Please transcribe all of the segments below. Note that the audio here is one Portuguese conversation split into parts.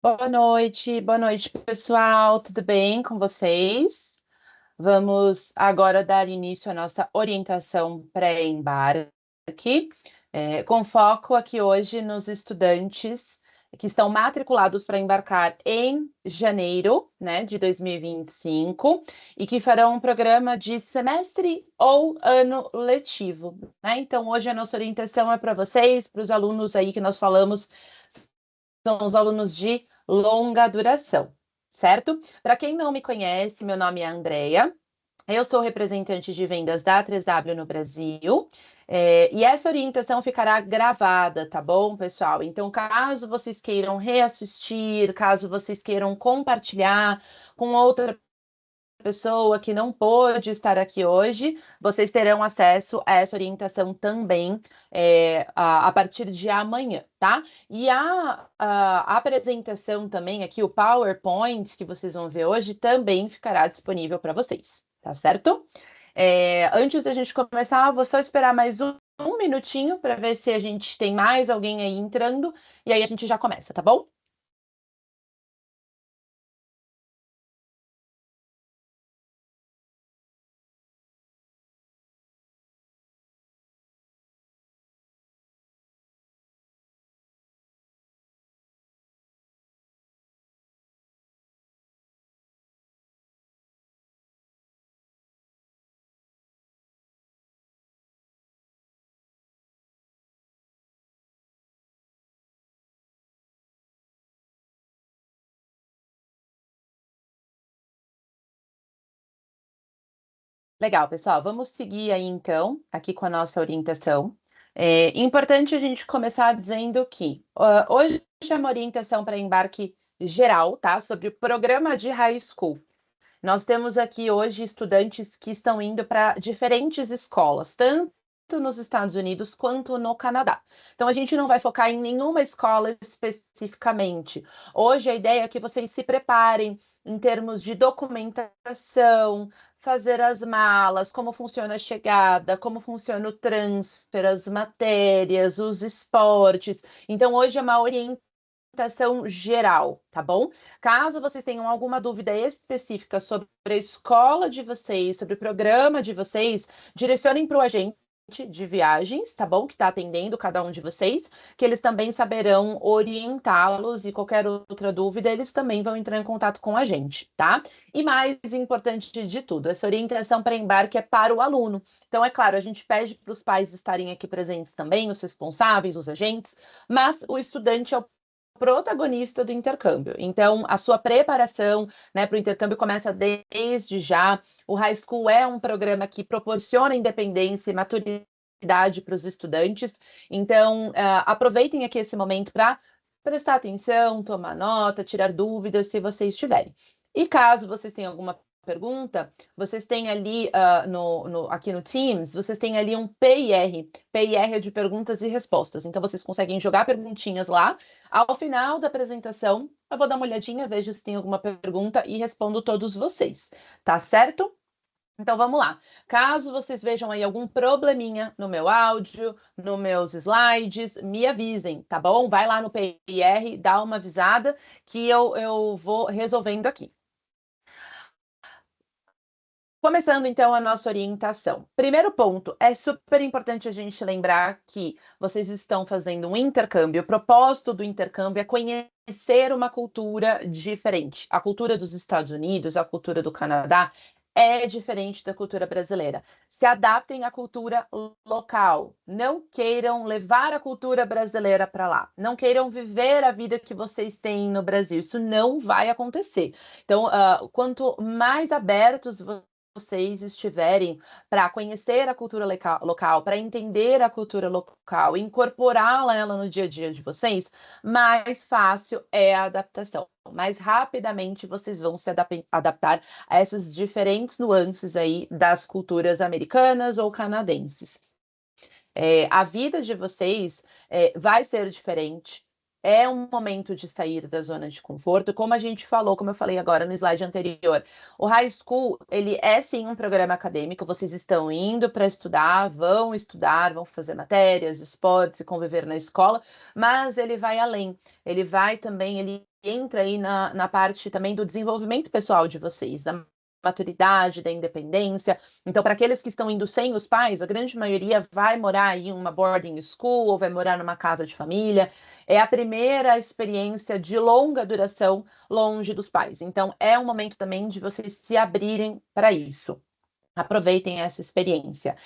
Boa noite, pessoal. Tudo bem com vocês? Vamos agora dar início à nossa orientação pré-embarque, com foco aqui hoje nos estudantes que estão matriculados para embarcar em janeiro, né, de 2025 e que farão um programa de semestre ou ano letivo, né? Então, hoje a nossa orientação é para vocês, para os alunos aí que nós falamos são os alunos de longa duração, certo? Para quem não me conhece, meu nome é Andrea, eu sou representante de vendas da 3W no Brasil, e essa orientação ficará gravada, tá bom, pessoal? Então, caso vocês queiram reassistir, caso vocês queiram compartilhar com outra pessoa que não pôde estar aqui hoje, vocês terão acesso a essa orientação também a partir de amanhã, tá? E a apresentação também aqui, o PowerPoint que vocês vão ver hoje, também ficará disponível para vocês, tá certo? Antes da gente começar, vou só esperar mais um minutinho para ver se a gente tem mais alguém aí entrando, e aí a gente já começa, tá bom? Legal, pessoal. Vamos seguir aí então, aqui com a nossa orientação. É importante a gente começar dizendo que hoje é uma orientação para embarque geral, tá? Sobre o programa de high school. Nós temos aqui hoje estudantes que estão indo para diferentes escolas, tanto nos Estados Unidos quanto no Canadá. Então, a gente não vai focar em nenhuma escola especificamente. Hoje, a ideia é que vocês se preparem em termos de documentação, fazer as malas, como funciona a chegada, como funciona o transfer, as matérias, os esportes. Então, hoje é uma orientação geral, tá bom? Caso vocês tenham alguma dúvida específica sobre a escola de vocês, sobre o programa de vocês, direcionem para o agente de viagens, tá bom? Que está atendendo cada um de vocês, que eles também saberão orientá-los e qualquer outra dúvida, eles também vão entrar em contato com a gente, tá? E mais importante de tudo, essa orientação para embarque é para o aluno. Então, é claro, a gente pede para os pais estarem aqui presentes também, os responsáveis, os agentes, mas o estudante é o protagonista do intercâmbio. Então, a sua preparação, né, para o intercâmbio começa desde já. O High School é um programa que proporciona independência e maturidade para os estudantes. Então, aproveitem aqui esse momento para prestar atenção, tomar nota, tirar dúvidas se vocês tiverem. E caso vocês tenham alguma pergunta, vocês têm ali aqui no Teams, vocês têm ali um PIR. PIR é de perguntas e respostas. Então, vocês conseguem jogar perguntinhas lá. Ao final da apresentação, eu vou dar uma olhadinha, vejo se tem alguma pergunta e respondo todos vocês, tá certo? Então vamos lá. Caso vocês vejam aí algum probleminha no meu áudio, nos meus slides, me avisem, tá bom? Vai lá no PIR, dá uma avisada que eu vou resolvendo aqui. Começando então a nossa orientação. Primeiro ponto, é super importante a gente lembrar que vocês estão fazendo um intercâmbio. O propósito do intercâmbio é conhecer uma cultura diferente. A cultura dos Estados Unidos, a cultura do Canadá é diferente da cultura brasileira. Se adaptem à cultura local. Não queiram levar a cultura brasileira para lá. Não queiram viver a vida que vocês têm no Brasil. Isso não vai acontecer. Então, quanto mais abertos vocês estiverem para conhecer a cultura local, para entender a cultura local, incorporá-la ela no dia a dia de vocês, mais fácil é a adaptação. Mais rapidamente vocês vão se adaptar a essas diferentes nuances aí das culturas americanas ou canadenses. A vida de vocês vai ser diferente. É um momento de sair da zona de conforto, como a gente falou, como eu falei agora no slide anterior. O High School, ele é sim um programa acadêmico, vocês estão indo para estudar, vão fazer matérias, esportes e conviver na escola, mas ele vai além, ele vai também, ele entra aí na parte também do desenvolvimento pessoal de vocês, da maturidade, da independência. Então, para aqueles que estão indo sem os pais, a grande maioria vai morar em uma boarding school ou vai morar numa casa de família. É a primeira experiência de longa duração longe dos pais. Então, é um momento também de vocês se abrirem para isso. Aproveitem essa experiência.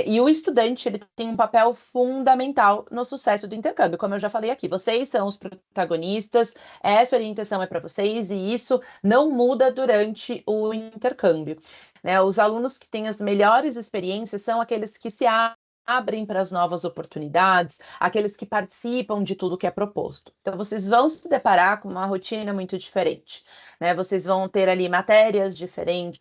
E o estudante ele tem um papel fundamental no sucesso do intercâmbio, como eu já falei aqui. Vocês são os protagonistas, essa orientação é para vocês e isso não muda durante o intercâmbio. Né? Os alunos que têm as melhores experiências são aqueles que se abrem para as novas oportunidades, aqueles que participam de tudo que é proposto. Então, vocês vão se deparar com uma rotina muito diferente, né? Vocês vão ter ali matérias diferentes,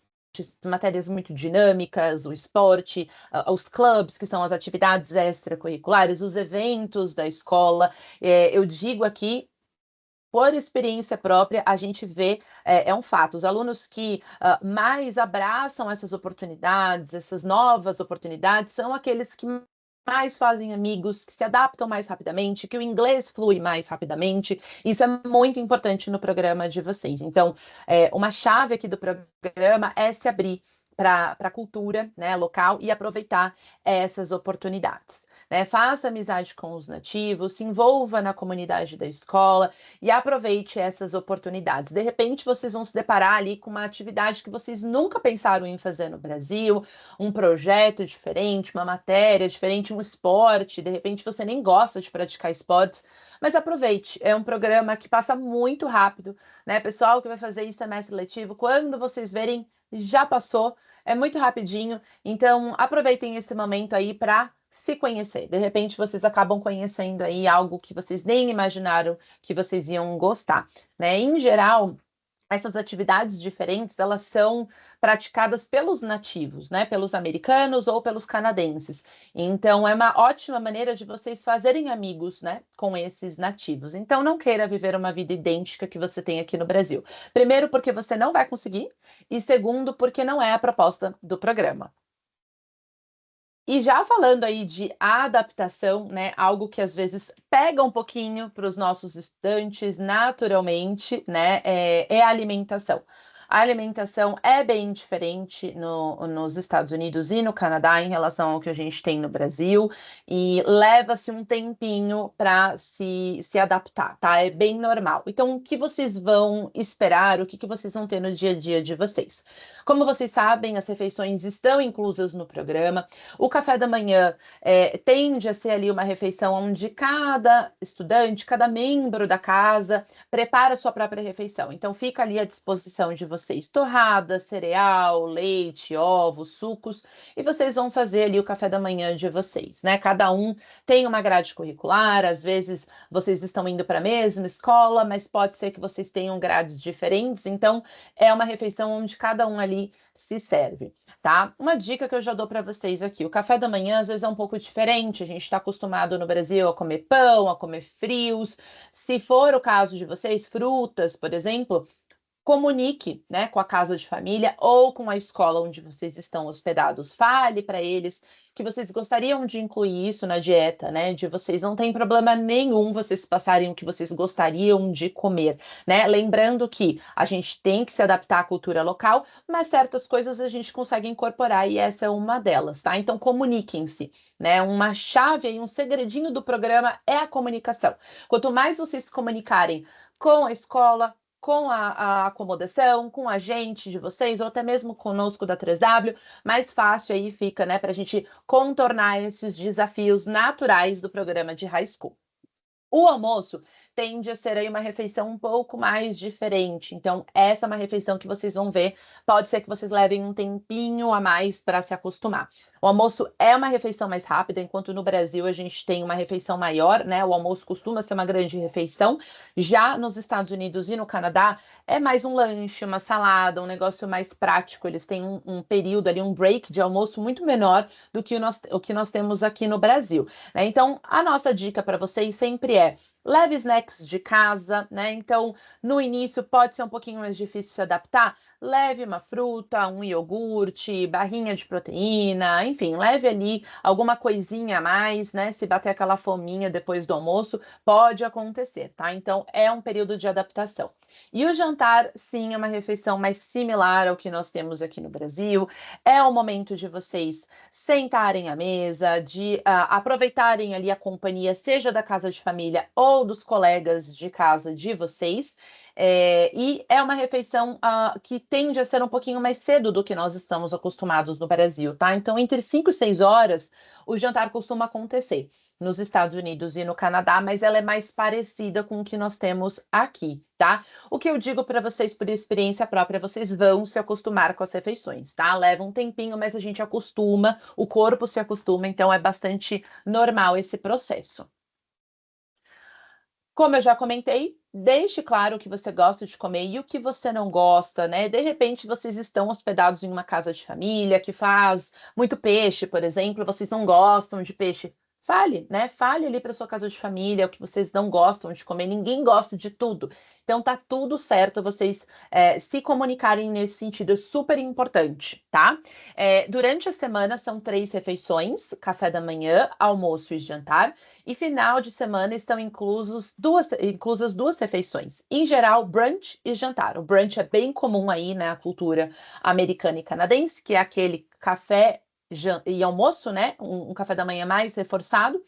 matérias muito dinâmicas, o esporte, os clubes, que são as atividades extracurriculares, os eventos da escola. Eu digo aqui por experiência própria, a gente vê, é um fato, os alunos que mais abraçam essas oportunidades, essas novas oportunidades, são aqueles que mais fazem amigos, que se adaptam mais rapidamente, que o inglês flui mais rapidamente. Isso é muito importante no programa de vocês. Então, uma chave aqui do programa é se abrir para a cultura, né, local e aproveitar essas oportunidades. Né? Faça amizade com os nativos, se envolva na comunidade da escola e aproveite essas oportunidades. De repente, vocês vão se deparar ali com uma atividade que vocês nunca pensaram em fazer no Brasil, um projeto diferente, uma matéria diferente, um esporte. De repente, você nem gosta de praticar esportes, mas aproveite. É um programa que passa muito rápido, né? Pessoal que vai fazer em semestre letivo, quando vocês verem, já passou, é muito rapidinho. Então, aproveitem esse momento aí para se conhecer. De repente, vocês acabam conhecendo aí algo que vocês nem imaginaram que vocês iam gostar, né? Em geral, essas atividades diferentes, elas são praticadas pelos nativos, né? Pelos americanos ou pelos canadenses. Então, é uma ótima maneira de vocês fazerem amigos, né? Com esses nativos. Então, não queira viver uma vida idêntica que você tem aqui no Brasil. Primeiro, porque você não vai conseguir. E segundo, porque não é a proposta do programa. E já falando aí de adaptação, né, algo que às vezes pega um pouquinho para os nossos estudantes naturalmente, né, é a alimentação. A alimentação é bem diferente nos Estados Unidos e no Canadá em relação ao que a gente tem no Brasil, e leva-se um tempinho para se adaptar, tá? É bem normal. Então, o que vocês vão esperar, o que vocês vão ter no dia a dia de vocês? Como vocês sabem, as refeições estão inclusas no programa. O café da manhã tende a ser ali uma refeição onde cada estudante, cada membro da casa prepara a sua própria refeição. Então, fica ali à disposição de vocês torrada, cereal, leite, ovos, sucos, e vocês vão fazer ali o café da manhã de vocês, né? Cada um tem uma grade curricular, às vezes vocês estão indo para a mesma escola, mas pode ser que vocês tenham grades diferentes, então é uma refeição onde cada um ali se serve, tá? Uma dica que eu já dou para vocês aqui: o café da manhã às vezes é um pouco diferente. A gente está acostumado no Brasil a comer pão, a comer frios. Se for o caso de vocês, frutas, por exemplo, comunique, né, com a casa de família ou com a escola onde vocês estão hospedados. Fale para eles que vocês gostariam de incluir isso na dieta, né? De vocês não tem problema nenhum vocês passarem o que vocês gostariam de comer, né? Lembrando que a gente tem que se adaptar à cultura local, mas certas coisas a gente consegue incorporar e essa é uma delas, tá? Então comuniquem-se, né? Uma chave e um segredinho do programa é a comunicação. Quanto mais vocês se comunicarem com a escola, com a acomodação, com a gente de vocês, ou até mesmo conosco da 3W, mais fácil aí fica, né, para a gente contornar esses desafios naturais do programa de high school. O almoço tende a ser aí uma refeição um pouco mais diferente. Então, essa é uma refeição que vocês vão ver. Pode ser que vocês levem um tempinho a mais para se acostumar. O almoço é uma refeição mais rápida, enquanto no Brasil a gente tem uma refeição maior, né? O almoço costuma ser uma grande refeição. Já nos Estados Unidos e no Canadá, é mais um lanche, uma salada, um negócio mais prático. Eles têm um período ali, um break de almoço muito menor do que o que nós temos aqui no Brasil, né? Então, a nossa dica para vocês sempre é: Leve snacks de casa, né? Então, no início pode ser um pouquinho mais difícil se adaptar. Leve uma fruta, um iogurte, barrinha de proteína, enfim, leve ali alguma coisinha a mais, né? Se bater aquela fominha depois do almoço, pode acontecer, tá? Então, é um período de adaptação. E o jantar, sim, é uma refeição mais similar ao que nós temos aqui no Brasil. É o momento de vocês sentarem à mesa, de aproveitarem ali a companhia, seja da casa de família ou dos colegas de casa de vocês. E é uma refeição que tende a ser um pouquinho mais cedo do que nós estamos acostumados no Brasil, tá? Então, entre 5 e 6 horas, o jantar costuma acontecer nos Estados Unidos e no Canadá, mas ela é mais parecida com o que nós temos aqui, tá? O que eu digo para vocês por experiência própria, vocês vão se acostumar com as refeições, tá? Leva um tempinho, mas a gente acostuma, o corpo se acostuma, então é bastante normal esse processo. Como eu já comentei, deixe claro o que você gosta de comer e o que você não gosta, né? De repente, vocês estão hospedados em uma casa de família que faz muito peixe, por exemplo, vocês não gostam de peixe. Fale, né? Fale ali para sua casa de família o que vocês não gostam de comer. Ninguém gosta de tudo. Então tá tudo certo vocês se comunicarem nesse sentido, é super importante, tá? Durante a semana são 3 refeições: café da manhã, almoço e jantar. E final de semana estão inclusas 2 refeições. Em geral, brunch e jantar. O brunch é bem comum aí na cultura americana e canadense, que é aquele café e almoço, né? Um café da manhã mais reforçado.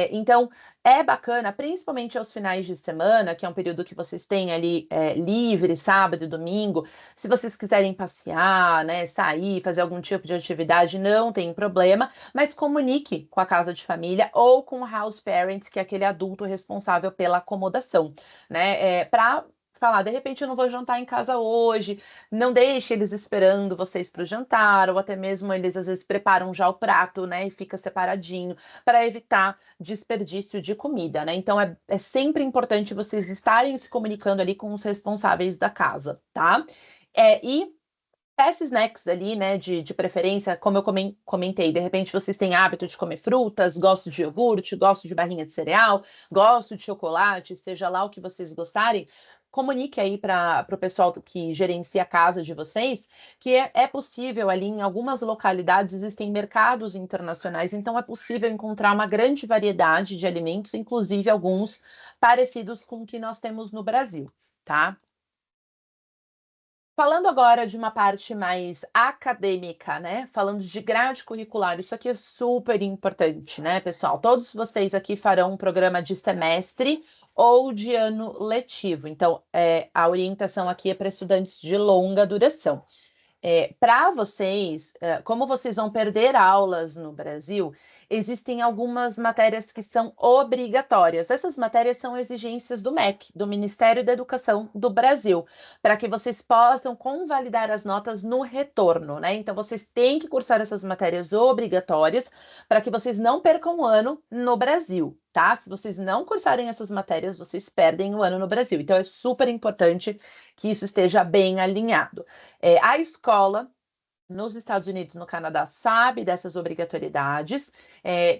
Então, é bacana, principalmente aos finais de semana, que é um período que vocês têm ali livre, sábado e domingo. Se vocês quiserem passear, né, sair, fazer algum tipo de atividade, não tem problema, mas comunique com a casa de família ou com o house parent, que é aquele adulto responsável pela acomodação, né? Para falar, de repente eu não vou jantar em casa hoje, não deixe eles esperando vocês para o jantar, ou até mesmo eles às vezes preparam já o prato, né, e fica separadinho, para evitar desperdício de comida, né? Então é sempre importante vocês estarem se comunicando ali com os responsáveis da casa, tá? E peça snacks ali, né, de preferência, como eu comentei, de repente vocês têm hábito de comer frutas, gosto de iogurte, gosto de barrinha de cereal, gosto de chocolate, seja lá o que vocês gostarem, comunique aí para o pessoal que gerencia a casa de vocês, que é possível ali em algumas localidades existem mercados internacionais, então é possível encontrar uma grande variedade de alimentos, inclusive alguns parecidos com o que nós temos no Brasil, tá? Falando agora de uma parte mais acadêmica, né? Falando de grade curricular, isso aqui é super importante, né, pessoal? Todos vocês aqui farão um programa de semestre ou de ano letivo. Então, a orientação aqui é para estudantes de longa duração. Para vocês, como vocês vão perder aulas no Brasil, existem algumas matérias que são obrigatórias. Essas matérias são exigências do MEC, do Ministério da Educação do Brasil, para que vocês possam convalidar as notas no retorno, né? Então, vocês têm que cursar essas matérias obrigatórias para que vocês não percam o ano no Brasil, tá? Se vocês não cursarem essas matérias, vocês perdem o ano no Brasil. Então, é super importante que isso esteja bem alinhado. A escola nos Estados Unidos, no Canadá, sabe dessas obrigatoriedades.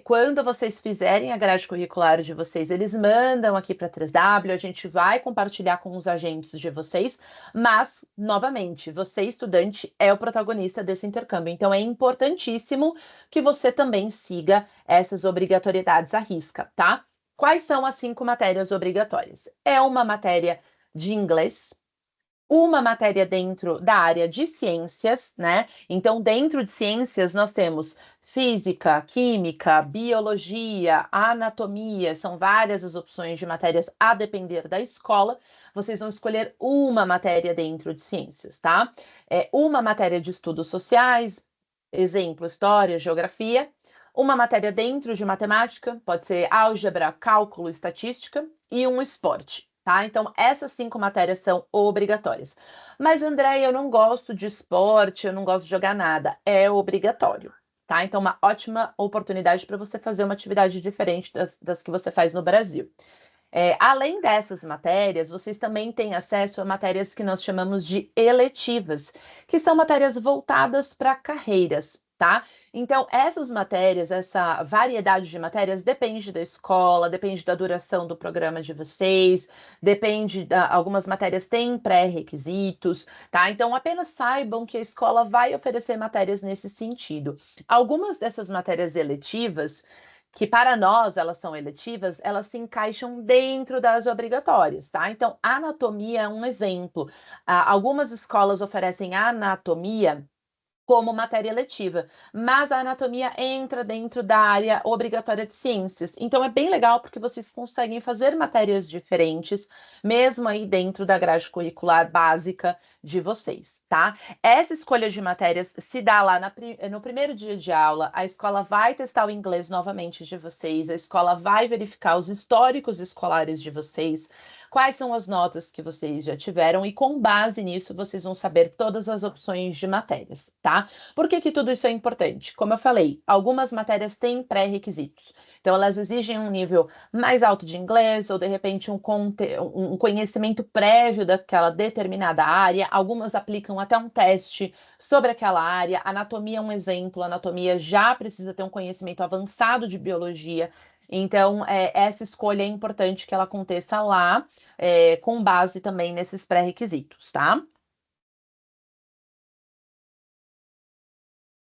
Quando vocês fizerem a grade curricular de vocês, eles mandam aqui para a 3W, a gente vai compartilhar com os agentes de vocês, mas, novamente, você, estudante, é o protagonista desse intercâmbio. Então, é importantíssimo que você também siga essas obrigatoriedades à risca, tá? Quais são as 5 matérias obrigatórias? É uma matéria de inglês, uma matéria dentro da área de ciências, né? Então, dentro de ciências, nós temos física, química, biologia, anatomia, são várias as opções de matérias a depender da escola. Vocês vão escolher uma matéria dentro de ciências, tá? Uma matéria de estudos sociais, exemplo, história, geografia. Uma matéria dentro de matemática, pode ser álgebra, cálculo, estatística, e um esporte. Tá? Então, essas 5 matérias são obrigatórias. Mas, André, eu não gosto de esporte, eu não gosto de jogar nada. É obrigatório, tá? Então, uma ótima oportunidade para você fazer uma atividade diferente das que você faz no Brasil. Além dessas matérias, vocês também têm acesso a matérias que nós chamamos de eletivas, que são matérias voltadas para carreiras. tá? Então, essas matérias, essa variedade de matérias depende da escola, depende da duração do programa de vocês, algumas matérias têm pré-requisitos, tá? Então, apenas saibam que a escola vai oferecer matérias nesse sentido. Algumas dessas matérias eletivas, que para nós elas são eletivas, elas se encaixam dentro das obrigatórias, tá? Então, anatomia é um exemplo. Algumas escolas oferecem anatomia como matéria eletiva, mas a anatomia entra dentro da área obrigatória de ciências. Então é bem legal porque vocês conseguem fazer matérias diferentes, mesmo aí dentro da grade curricular básica de vocês, tá? Essa escolha de matérias se dá lá no primeiro dia de aula, a escola vai testar o inglês novamente de vocês, a escola vai verificar os históricos escolares de vocês, quais são as notas que vocês já tiveram e com base nisso vocês vão saber todas as opções de matérias, tá? Por que que tudo isso é importante? Como eu falei, algumas matérias têm pré-requisitos. Então, elas exigem um nível mais alto de inglês ou, de repente, um conhecimento prévio daquela determinada área. Algumas aplicam até um teste sobre aquela área. Anatomia é um exemplo. Anatomia já precisa ter um conhecimento avançado de biologia. Então, essa escolha é importante que ela aconteça lá, com base também nesses pré-requisitos, tá?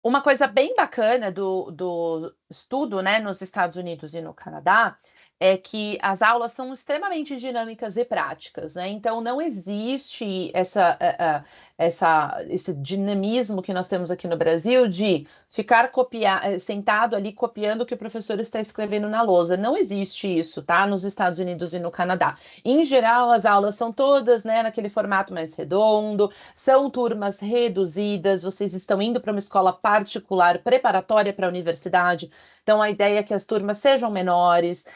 Uma coisa bem bacana do estudo, né, nos Estados Unidos e no Canadá, é que as aulas são extremamente dinâmicas e práticas, né? Então não existe esse dinamismo que nós temos aqui no Brasil de ficar sentado ali copiando o que o professor está escrevendo na lousa. Não existe isso, tá? Nos Estados Unidos e no Canadá. Em geral, as aulas são todas, né, naquele formato mais redondo, são turmas reduzidas, vocês estão indo para uma escola particular preparatória para a universidade, então a ideia é que as turmas sejam menores,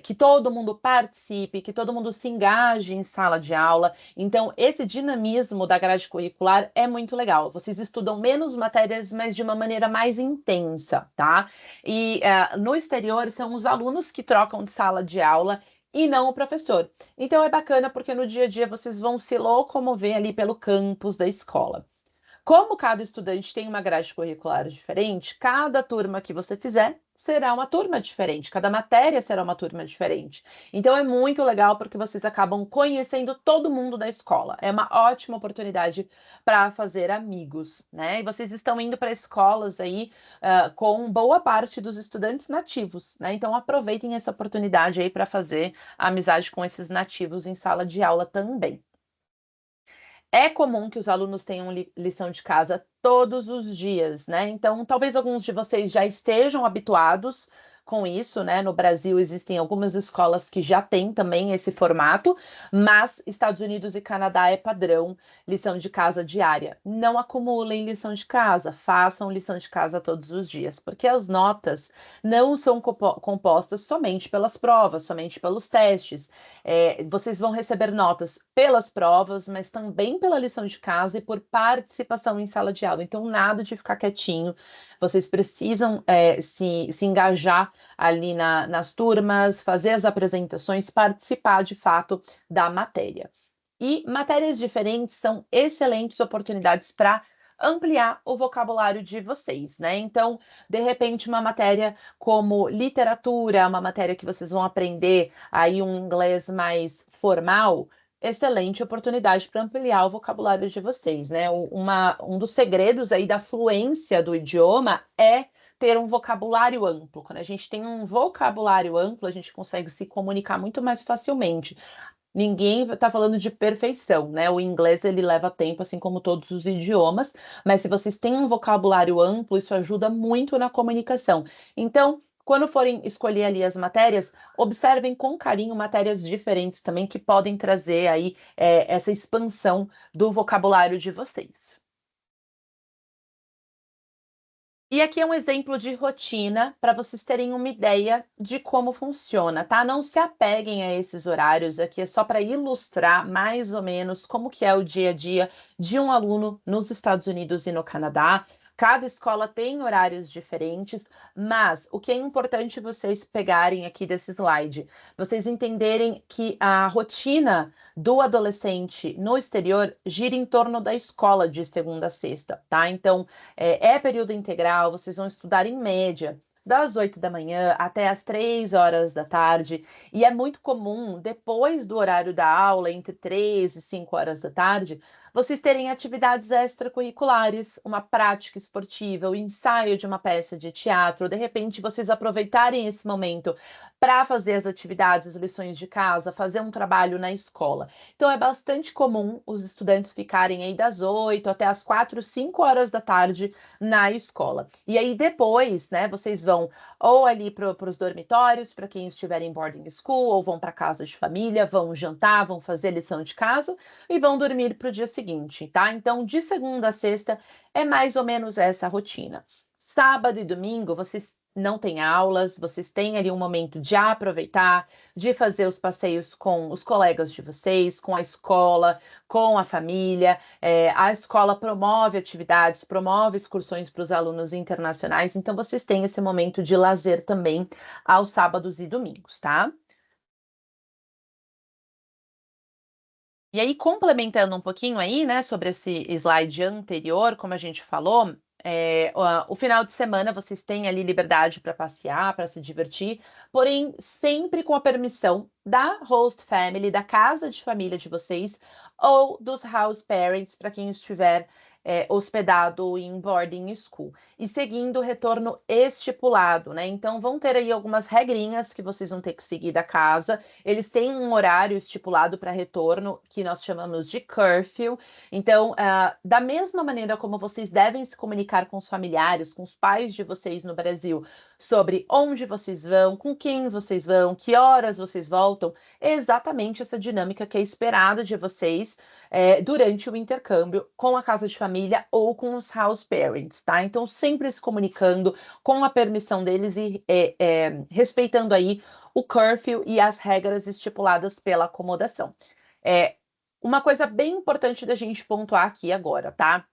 que todo mundo participe, que todo mundo se engaje em sala de aula. Então, esse dinamismo da grade curricular é muito legal. Vocês estudam menos matérias, mas de uma maneira mais intensa, tá? E no exterior são os alunos que trocam de sala de aula e não o professor. Então é bacana porque no dia a dia vocês vão se locomover ali pelo campus da escola. Como cada estudante tem uma grade curricular diferente, cada turma que você fizer será uma turma diferente, cada matéria será uma turma diferente. Então é muito legal porque vocês acabam conhecendo todo mundo da escola. É uma ótima oportunidade para fazer amigos, né? E vocês estão indo para escolas aí com boa parte dos estudantes nativos, né? Então aproveitem essa oportunidade aí para fazer amizade com esses nativos em sala de aula também. É comum que os alunos tenham lição de casa todos os dias, né? Então, talvez alguns de vocês já estejam habituados com isso, né? No Brasil existem algumas escolas que já têm também esse formato, mas Estados Unidos e Canadá é padrão lição de casa diária. Não acumulem lição de casa, façam lição de casa todos os dias, porque as notas não são compostas somente pelas provas, somente pelos testes. Vocês vão receber notas pelas provas, mas também pela lição de casa e por participação em sala de aula. Então, nada de ficar quietinho. Vocês precisam se engajar ali nas turmas, fazer as apresentações, participar de fato da matéria. E matérias diferentes são excelentes oportunidades para ampliar o vocabulário de vocês, né? Então, de repente, uma matéria como literatura, uma matéria que vocês vão aprender aí um inglês mais formal, excelente oportunidade para ampliar o vocabulário de vocês, né? Um dos segredos aí da fluência do idioma é ter um vocabulário amplo. Quando a gente tem um vocabulário amplo, a gente consegue se comunicar muito mais facilmente. Ninguém está falando de perfeição, né? O inglês ele leva tempo, assim como todos os idiomas, mas se vocês têm um vocabulário amplo, isso ajuda muito na comunicação. Então, quando forem escolher ali as matérias, observem com carinho matérias diferentes também que podem trazer aí essa expansão do vocabulário de vocês. E aqui é um exemplo de rotina para vocês terem uma ideia de como funciona, tá? Não se apeguem a esses horários, aqui é só para ilustrar mais ou menos como que é o dia a dia de um aluno nos Estados Unidos e no Canadá. Cada escola tem horários diferentes, mas o que é importante vocês pegarem aqui desse slide, vocês entenderem que a rotina do adolescente no exterior gira em torno da escola de segunda a sexta, tá? Então, é período integral, vocês vão estudar em média das 8 da manhã até as 3 horas da tarde, e é muito comum, depois do horário da aula, entre 3 e 5 horas da tarde, vocês terem atividades extracurriculares, uma prática esportiva, o ensaio de uma peça de teatro, de repente vocês aproveitarem esse momento para fazer as atividades, as lições de casa, fazer um trabalho na escola. Então é bastante comum os estudantes ficarem aí das 8 até as 4, 5 horas da tarde na escola. E aí depois, né, vocês vão ou ali para os dormitórios, para quem estiver em boarding school, ou vão para casa de família, vão jantar, vão fazer lição de casa e vão dormir para o dia seguinte, tá? Então, de segunda a sexta é mais ou menos essa a rotina. Sábado e domingo vocês não têm aulas, vocês têm ali um momento de aproveitar, de fazer os passeios com os colegas de vocês, com a escola, com a família. A escola promove atividades, promove excursões para os alunos internacionais, então vocês têm esse momento de lazer também aos sábados e domingos, tá? E aí, complementando um pouquinho aí, né, sobre esse slide anterior, como a gente falou, o final de semana vocês têm ali liberdade para passear, para se divertir, porém sempre com a permissão da host family, da casa de família de vocês, ou dos house parents, para quem estiver hospedado em boarding school, e seguindo o retorno estipulado, né? Então vão ter aí algumas regrinhas que vocês vão ter que seguir da casa. Eles têm um horário estipulado para retorno, que nós chamamos de curfew. Então, da mesma maneira como vocês devem se comunicar com os familiares, com os pais de vocês no Brasil, sobre onde vocês vão, com quem vocês vão, que horas vocês voltam, é exatamente essa dinâmica que é esperada de vocês durante o intercâmbio com a casa de família ou com os house parents, tá? Então, sempre se comunicando com a permissão deles e respeitando aí o curfew e as regras estipuladas pela acomodação. Uma coisa bem importante da gente pontuar aqui agora, tá?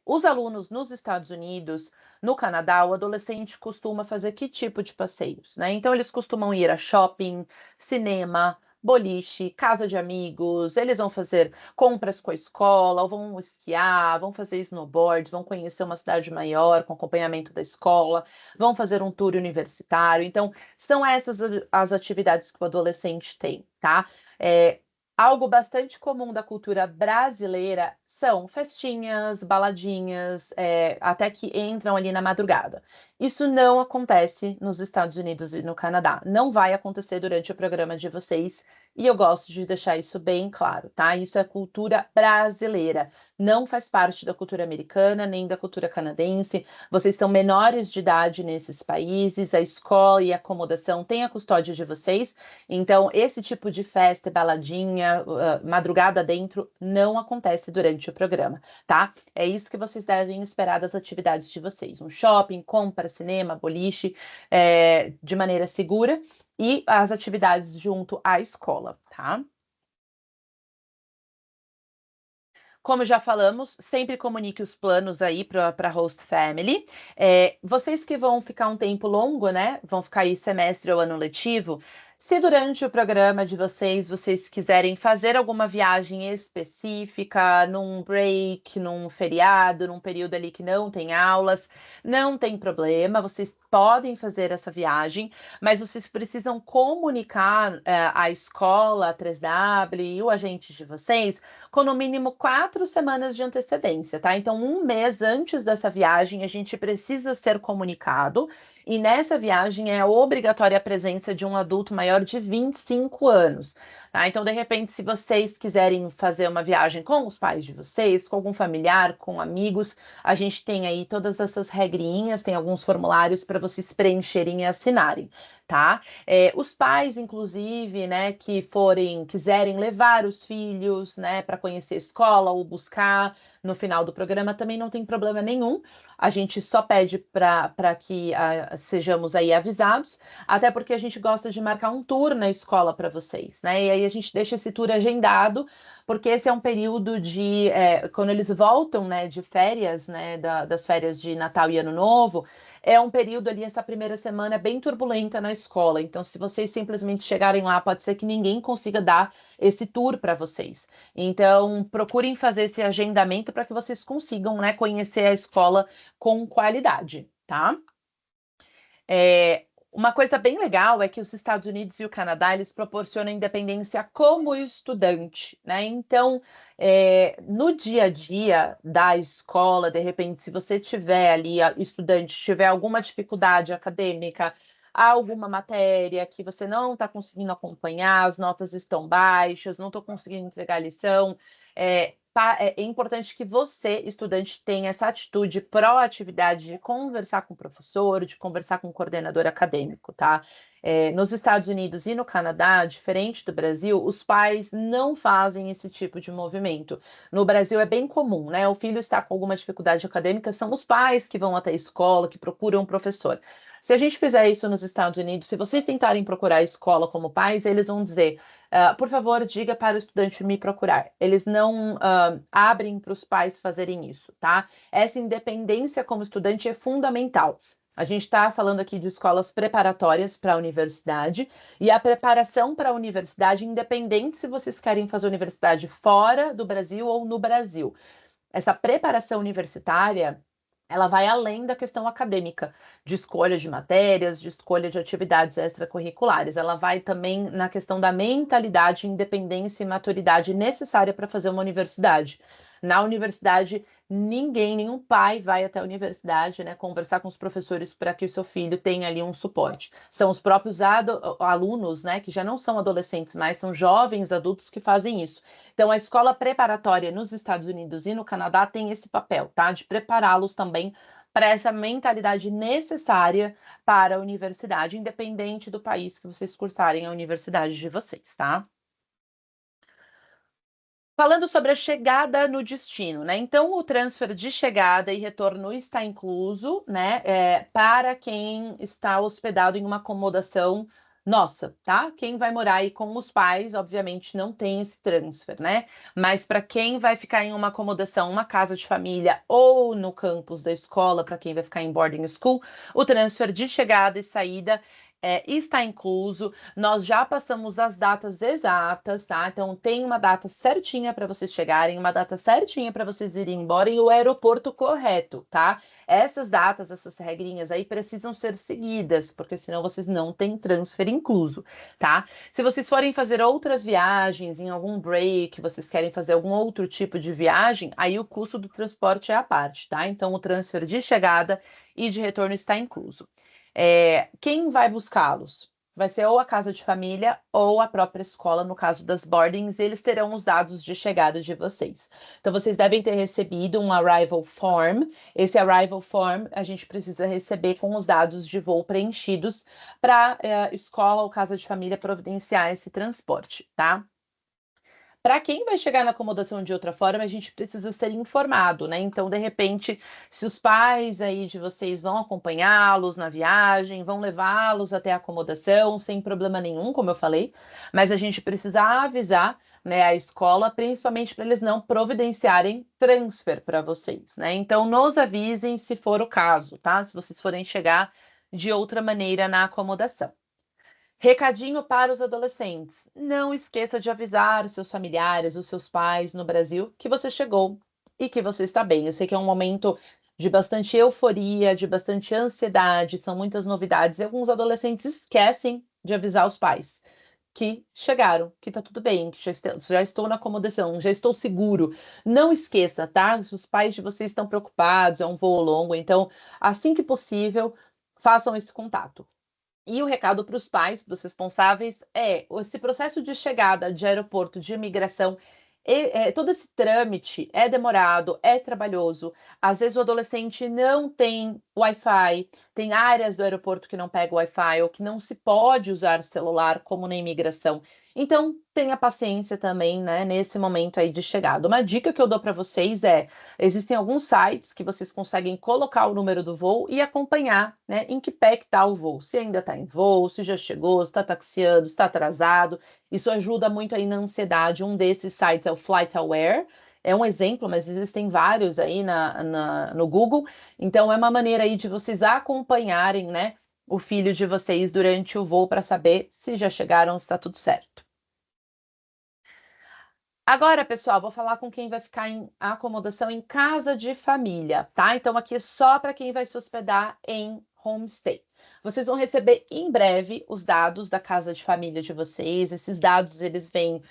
Os alunos nos Estados Unidos, no Canadá, o adolescente costuma fazer que tipo de passeios, né? Então, eles costumam ir a shopping, cinema, boliche, casa de amigos, eles vão fazer compras com a escola, ou vão esquiar, vão fazer snowboard, vão conhecer uma cidade maior com acompanhamento da escola, vão fazer um tour universitário. Então, são essas as atividades que o adolescente tem, tá? Algo bastante comum da cultura brasileira são festinhas, baladinhas, até que entram ali na madrugada. Isso não acontece nos Estados Unidos e no Canadá. Não vai acontecer durante o programa de vocês, e eu gosto de deixar isso bem claro, tá? Isso é cultura brasileira, não faz parte da cultura americana nem da cultura canadense. Vocês são menores de idade nesses países, a escola e a acomodação têm a custódia de vocês, então esse tipo de festa, baladinha, madrugada dentro, não acontece durante o programa, tá? É isso que vocês devem esperar das atividades de vocês. Um shopping, compra, cinema, boliche, de maneira segura, e as atividades junto à escola, tá? Como já falamos, sempre comunique os planos aí para host family. Vocês que vão ficar um tempo longo, né? Vão ficar aí semestre ou ano letivo. Se durante o programa de vocês quiserem fazer alguma viagem específica, num break, num feriado, num período ali que não tem aulas, não tem problema, vocês podem fazer essa viagem, mas vocês precisam comunicar à escola, a 3W e o agente de vocês com no mínimo 4 semanas de antecedência, tá? Então, um mês antes dessa viagem, a gente precisa ser comunicado, e nessa viagem é obrigatória a presença de um adulto maior de 25 anos, tá? Então, de repente, se vocês quiserem fazer uma viagem com os pais de vocês, com algum familiar, com amigos, a gente tem aí todas essas regrinhas, tem alguns formulários para vocês preencherem e assinarem, tá? Os pais, inclusive, né, que quiserem levar os filhos, né, para conhecer a escola ou buscar no final do programa, também não tem problema nenhum. A gente só pede para que sejamos aí avisados, até porque a gente gosta de marcar um tour na escola para vocês, né? E aí aí a gente deixa esse tour agendado, porque esse é um período de, quando eles voltam, né, de férias, né, das férias de Natal e Ano Novo, é um período ali, essa primeira semana é bem turbulenta na escola, então se vocês simplesmente chegarem lá, pode ser que ninguém consiga dar esse tour para vocês. Então, procurem fazer esse agendamento para que vocês consigam, né, conhecer a escola com qualidade, tá? Uma coisa bem legal é que os Estados Unidos e o Canadá, eles proporcionam independência como estudante, né? Então, no dia a dia da escola, de repente, se você tiver ali, estudante, tiver alguma dificuldade acadêmica, alguma matéria que você não está conseguindo acompanhar, as notas estão baixas, não estou conseguindo entregar a lição, é importante que você, estudante, tenha essa atitude, proatividade de conversar com o professor, de conversar com o coordenador acadêmico, tá? Nos Estados Unidos e no Canadá, diferente do Brasil, os pais não fazem esse tipo de movimento. No Brasil é bem comum, né? O filho está com alguma dificuldade acadêmica, são os pais que vão até a escola, que procuram um professor. Se a gente fizer isso nos Estados Unidos, se vocês tentarem procurar a escola como pais, eles vão dizer: por favor, diga para o estudante me procurar. Eles não abrem para os pais fazerem isso, tá? Essa independência como estudante é fundamental. A gente está falando aqui de escolas preparatórias para a universidade, e a preparação para a universidade, independente se vocês querem fazer universidade fora do Brasil ou no Brasil. Essa preparação universitária, ela vai além da questão acadêmica, de escolha de matérias, de escolha de atividades extracurriculares. Ela vai também na questão da mentalidade, independência e maturidade necessária para fazer uma universidade. Na universidade, nenhum pai vai até a universidade, né, conversar com os professores para que o seu filho tenha ali um suporte. São os próprios alunos, né, que já não são adolescentes, mas são jovens adultos que fazem isso. Então, a escola preparatória nos Estados Unidos e no Canadá tem esse papel, tá? De prepará-los também para essa mentalidade necessária para a universidade, independente do país que vocês cursarem a universidade de vocês, tá? Falando sobre a chegada no destino, né? Então, o transfer de chegada e retorno está incluso, né? Para quem está hospedado em uma acomodação nossa, tá? Quem vai morar aí com os pais, obviamente, não tem esse transfer, né? Mas para quem vai ficar em uma acomodação, uma casa de família ou no campus da escola, para quem vai ficar em boarding school, o transfer de chegada e saída está incluso. Nós já passamos as datas exatas, tá? Então tem uma data certinha para vocês chegarem, uma data certinha para vocês irem embora e o aeroporto correto, tá? Essas datas, essas regrinhas aí precisam ser seguidas, porque senão vocês não têm transfer incluso, tá? Se vocês forem fazer outras viagens, em algum break, vocês querem fazer algum outro tipo de viagem, aí o custo do transporte é à parte, tá? Então o transfer de chegada e de retorno está incluso. Quem vai buscá-los? Vai ser ou a casa de família ou a própria escola, no caso das boardings, eles terão os dados de chegada de vocês. Então, vocês devem ter recebido um arrival form. Esse arrival form a gente precisa receber com os dados de voo preenchidos para a escola ou casa de família providenciar esse transporte, tá? Para quem vai chegar na acomodação de outra forma, a gente precisa ser informado, né? Então, de repente, se os pais aí de vocês vão acompanhá-los na viagem, vão levá-los até a acomodação, sem problema nenhum, como eu falei, mas a gente precisa avisar, né, a escola, principalmente para eles não providenciarem transfer para vocês, né? Então, nos avisem se for o caso, tá? Se vocês forem chegar de outra maneira na acomodação. Recadinho para os adolescentes: não esqueça de avisar os seus familiares, os seus pais no Brasil que você chegou e que você está bem. Eu sei que é um momento de bastante euforia, de bastante ansiedade, são muitas novidades e alguns adolescentes esquecem de avisar os pais que chegaram, que tá tudo bem, que já estou na acomodação, já estou seguro. Não esqueça, tá? Se os pais de vocês estão preocupados, é um voo longo, então, assim que possível, façam esse contato. E o recado para os pais, dos responsáveis, esse processo de chegada de aeroporto, de imigração, todo esse trâmite é demorado, é trabalhoso. Às vezes o adolescente não tem Wi-Fi, tem áreas do aeroporto que não pega Wi-Fi ou que não se pode usar celular, como na imigração. Então, tenha paciência também, né, nesse momento aí de chegada. Uma dica que eu dou para vocês existem alguns sites que vocês conseguem colocar o número do voo e acompanhar, né, em que pé que tá o voo, se ainda está em voo, se já chegou, se está taxiando, se está atrasado. Isso ajuda muito aí na ansiedade. Um desses sites é o FlightAware, é um exemplo, mas existem vários aí no Google. Então, é uma maneira aí de vocês acompanharem, né, o filho de vocês durante o voo para saber se já chegaram, se está tudo certo. Agora, pessoal, vou falar com quem vai ficar em acomodação em casa de família, tá? Então, aqui é só para quem vai se hospedar em homestay. Vocês vão receber em breve os dados da casa de família de vocês. Esses dados, eles vêm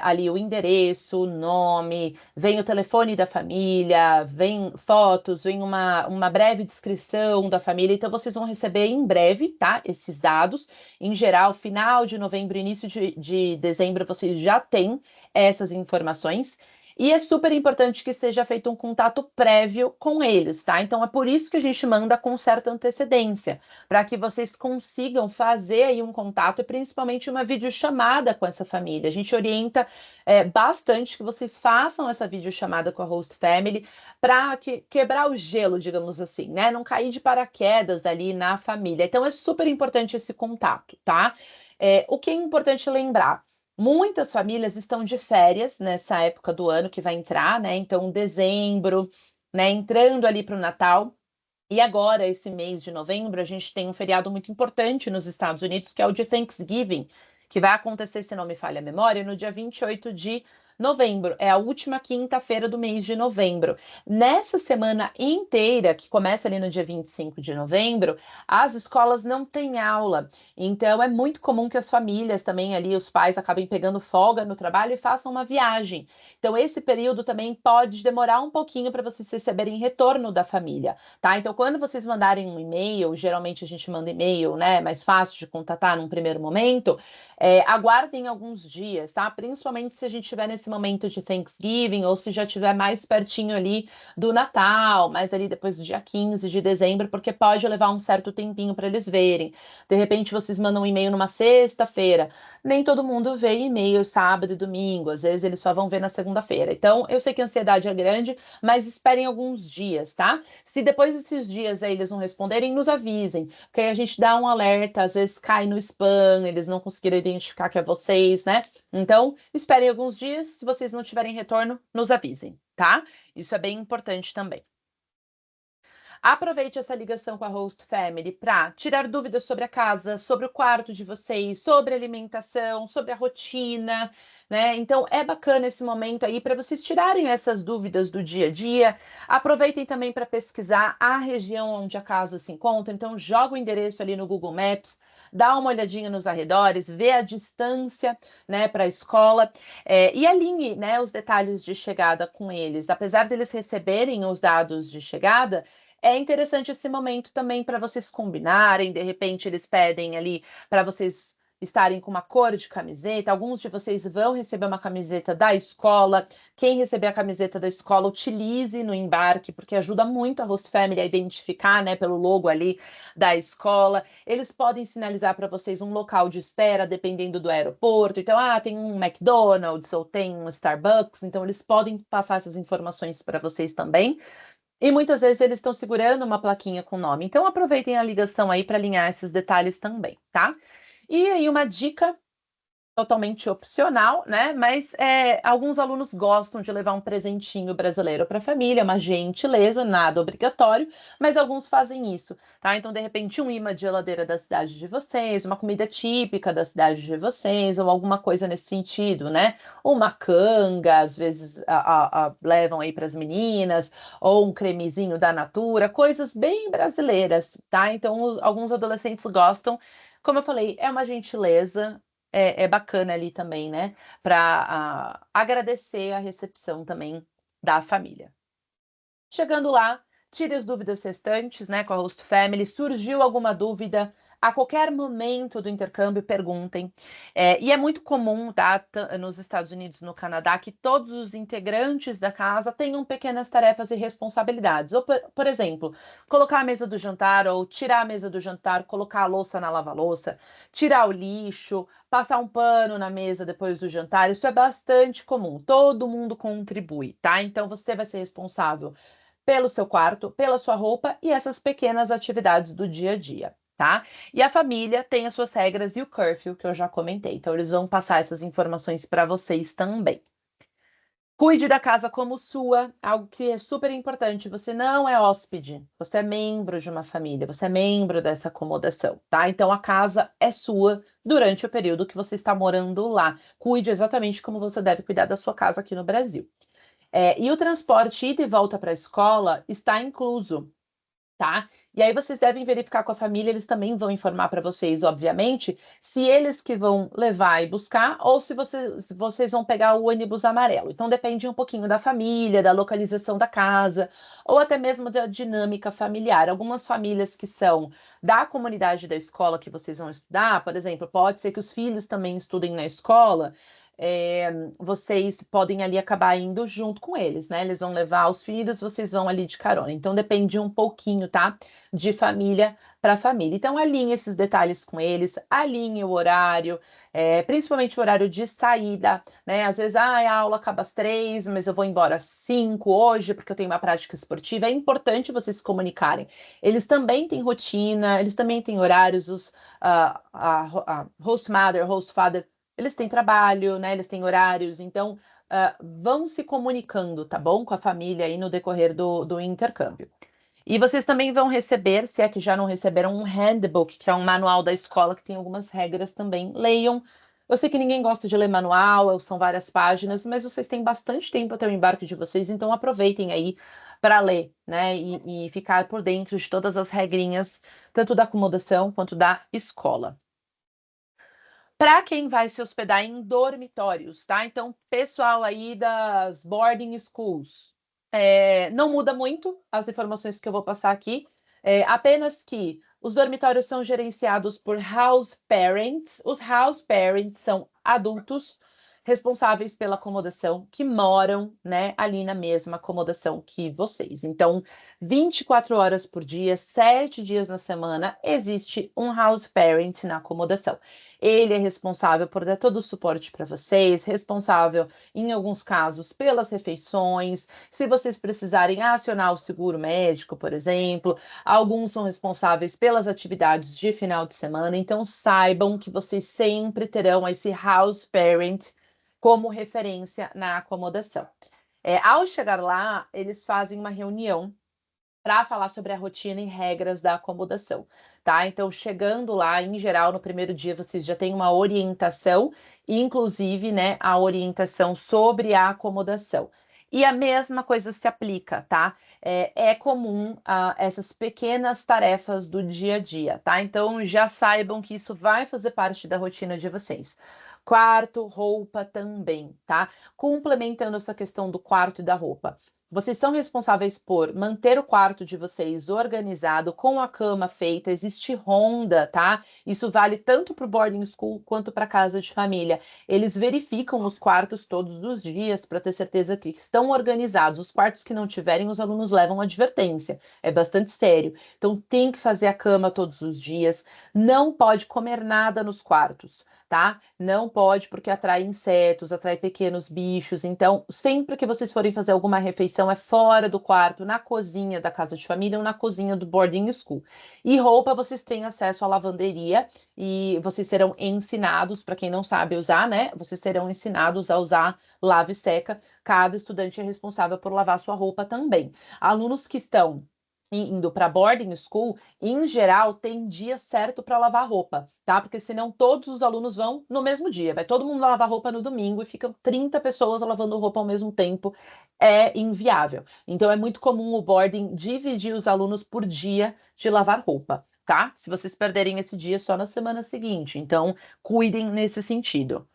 ali o endereço, o nome, vem o telefone da família, vem fotos, vem uma breve descrição da família. Então, vocês vão receber em breve, tá? Esses dados. Em geral, final de novembro, início de dezembro, vocês já têm essas informações. E é super importante que seja feito um contato prévio com eles, tá? Então é por isso que a gente manda com certa antecedência, para que vocês consigam fazer aí um contato e principalmente uma videochamada com essa família. A gente orienta bastante que vocês façam essa videochamada com a host family para quebrar o gelo, digamos assim, né? Não cair de paraquedas ali na família. Então é super importante esse contato, tá? O que é importante lembrar? Muitas famílias estão de férias nessa época do ano que vai entrar, né? Então, dezembro, né? Entrando ali para o Natal. E agora, esse mês de novembro, a gente tem um feriado muito importante nos Estados Unidos, que é o de Thanksgiving, que vai acontecer, se não me falha a memória, no dia 28 de novembro. É a última quinta-feira do mês de novembro. Nessa semana inteira, que começa ali no dia 25 de novembro, as escolas não têm aula. Então, é muito comum que as famílias também ali, os pais acabem pegando folga no trabalho e façam uma viagem. Então, esse período também pode demorar um pouquinho para vocês receberem retorno da família, tá? Então, quando vocês mandarem um e-mail, geralmente a gente manda e-mail, né? Mais fácil de contatar num primeiro momento. Aguardem alguns dias, tá? Principalmente se a gente estiver nesse momento de Thanksgiving ou se já estiver mais pertinho ali do Natal, mais ali depois do dia 15 de dezembro, porque pode levar um certo tempinho para eles verem. De repente, vocês mandam um e-mail numa sexta-feira. Nem todo mundo vê e-mail sábado e domingo, às vezes eles só vão ver na segunda-feira. Então, eu sei que a ansiedade é grande, mas esperem alguns dias, tá? Se depois desses dias aí eles não responderem, nos avisem, porque aí a gente dá um alerta, às vezes cai no spam, eles não conseguiram identificar que é vocês, né? Então, esperem alguns dias, se vocês não tiverem retorno, nos avisem, tá? Isso é bem importante também. Aproveite essa ligação com a host family para tirar dúvidas sobre a casa, sobre o quarto de vocês, sobre a alimentação, sobre a rotina, né? Então é bacana esse momento aí para vocês tirarem essas dúvidas do dia a dia. Aproveitem também para pesquisar a região onde a casa se encontra. Então joga o endereço ali no Google Maps, dá uma olhadinha nos arredores, vê a distância, né, para a escola, e alinhe, né, os detalhes de chegada com eles. Apesar deles receberem os dados de chegada, é interessante esse momento também para vocês combinarem, de repente eles pedem ali para vocês estarem com uma cor de camiseta. Alguns de vocês vão receber uma camiseta da escola. Quem receber a camiseta da escola, utilize no embarque, porque ajuda muito a host family a identificar, né, pelo logo ali da escola. Eles podem sinalizar para vocês um local de espera, dependendo do aeroporto. Então, tem um McDonald's ou tem um Starbucks. Então, eles podem passar essas informações para vocês também. E muitas vezes eles estão segurando uma plaquinha com nome. Então aproveitem a ligação aí para alinhar esses detalhes também, tá? E aí uma dica totalmente opcional, né? Mas alguns alunos gostam de levar um presentinho brasileiro para a família, uma gentileza, nada obrigatório, mas alguns fazem isso, tá? Então, de repente, um imã de geladeira da cidade de vocês, uma comida típica da cidade de vocês, ou alguma coisa nesse sentido, né? Uma canga, às vezes levam aí para as meninas, ou um cremezinho da Natura, coisas bem brasileiras, tá? Então, alguns adolescentes gostam. Como eu falei, é uma gentileza, é bacana ali também, né? Para agradecer a recepção também da família. Chegando lá, tire as dúvidas restantes, né? Com a host family. Surgiu alguma dúvida? A qualquer momento do intercâmbio, perguntem. E é muito comum, tá, nos Estados Unidos, no Canadá, que todos os integrantes da casa tenham pequenas tarefas e responsabilidades. Ou, por exemplo, colocar a mesa do jantar, ou tirar a mesa do jantar, colocar a louça na lava-louça, tirar o lixo, passar um pano na mesa depois do jantar. Isso é bastante comum. Todo mundo contribui, tá? Então você vai ser responsável pelo seu quarto, pela sua roupa e essas pequenas atividades do dia a dia, tá? E a família tem as suas regras e o curfew, que eu já comentei. Então, eles vão passar essas informações para vocês também. Cuide da casa como sua, algo que é super importante. Você não é hóspede, você é membro de uma família, você é membro dessa acomodação, tá? Então, a casa é sua durante o período que você está morando lá. Cuide exatamente como você deve cuidar da sua casa aqui no Brasil. E o transporte ida e volta para a escola está incluso, tá? E aí vocês devem verificar com a família, eles também vão informar para vocês, obviamente, se eles que vão levar e buscar ou se vocês vão pegar o ônibus amarelo. Então depende um pouquinho da família, da localização da casa, ou até mesmo da dinâmica familiar. Algumas famílias que são da comunidade da escola que vocês vão estudar, por exemplo, pode ser que os filhos também estudem na escola. Vocês podem ali acabar indo junto com eles, né? Eles vão levar os filhos, vocês vão ali de carona. Então depende um pouquinho, tá? De família para família. Então alinhe esses detalhes com eles, alinhe o horário, principalmente o horário de saída, né? Às vezes, a aula acaba às 3, mas eu vou embora às 5 hoje, porque eu tenho uma prática esportiva. É importante vocês se comunicarem. Eles também têm rotina, eles também têm horários, a host mother, host father, eles têm trabalho, né? Eles têm horários, então vão se comunicando, tá bom? Com a família aí no decorrer do intercâmbio. E vocês também vão receber, se é que já não receberam, um handbook, que é um manual da escola que tem algumas regras também. Leiam. Eu sei que ninguém gosta de ler manual, são várias páginas, mas vocês têm bastante tempo até o embarque de vocês, então aproveitem aí para ler, né? E ficar por dentro de todas as regrinhas, tanto da acomodação quanto da escola. Para quem vai se hospedar em dormitórios, tá? Então, pessoal aí das boarding schools, não muda muito as informações que eu vou passar aqui, apenas que os dormitórios são gerenciados por house parents. Os house parents são adultos responsáveis pela acomodação que moram, né, ali na mesma acomodação que vocês. Então, 24 horas por dia, 7 dias na semana, existe um house parent na acomodação. Ele é responsável por dar todo o suporte para vocês, responsável, em alguns casos, pelas refeições. Se vocês precisarem acionar o seguro médico, por exemplo, alguns são responsáveis pelas atividades de final de semana. Então, saibam que vocês sempre terão esse house parent como referência na acomodação. Ao chegar lá, eles fazem uma reunião para falar sobre a rotina e regras da acomodação, tá? Então, chegando lá, em geral, no primeiro dia, vocês já têm uma orientação, inclusive, né, a orientação sobre a acomodação. E a mesma coisa se aplica, tá? É comum essas pequenas tarefas do dia a dia, tá? Então, já saibam que isso vai fazer parte da rotina de vocês. Quarto, roupa também, tá? Complementando essa questão do quarto e da roupa. Vocês são responsáveis por manter o quarto de vocês organizado, com a cama feita, existe ronda, tá? Isso vale tanto para o boarding school quanto para casa de família. Eles verificam os quartos todos os dias para ter certeza que estão organizados. Os quartos que não tiverem, os alunos levam advertência. É bastante sério. Então tem que fazer a cama todos os dias. Não pode comer nada nos quartos, tá? Não pode, porque atrai insetos, atrai pequenos bichos. Então, sempre que vocês forem fazer alguma refeição, é fora do quarto, na cozinha da casa de família ou na cozinha do boarding school. E roupa, vocês têm acesso à lavanderia e vocês serão ensinados, para quem não sabe usar, né? Vocês serão ensinados a usar lave e seca. Cada estudante é responsável por lavar sua roupa também. Alunos que estão indo para boarding school, em geral, tem dia certo para lavar roupa, tá? Porque senão todos os alunos vão no mesmo dia. Vai todo mundo lavar roupa no domingo e ficam 30 pessoas lavando roupa ao mesmo tempo. É inviável. Então é muito comum o boarding dividir os alunos por dia de lavar roupa, tá? Se vocês perderem esse dia só na semana seguinte. Então, cuidem nesse sentido.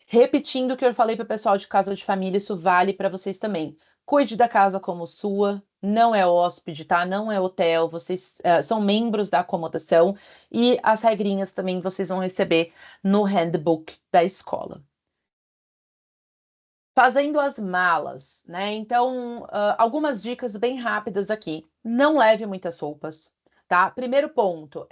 Repetindo o que eu falei para o pessoal de casa de família, isso vale para vocês também. Cuide da casa como sua, não é hóspede, tá? Não é hotel, vocês são membros da acomodação e as regrinhas também vocês vão receber no handbook da escola. Fazendo as malas, né? Então, algumas dicas bem rápidas aqui. Não leve muitas roupas, tá? Primeiro ponto,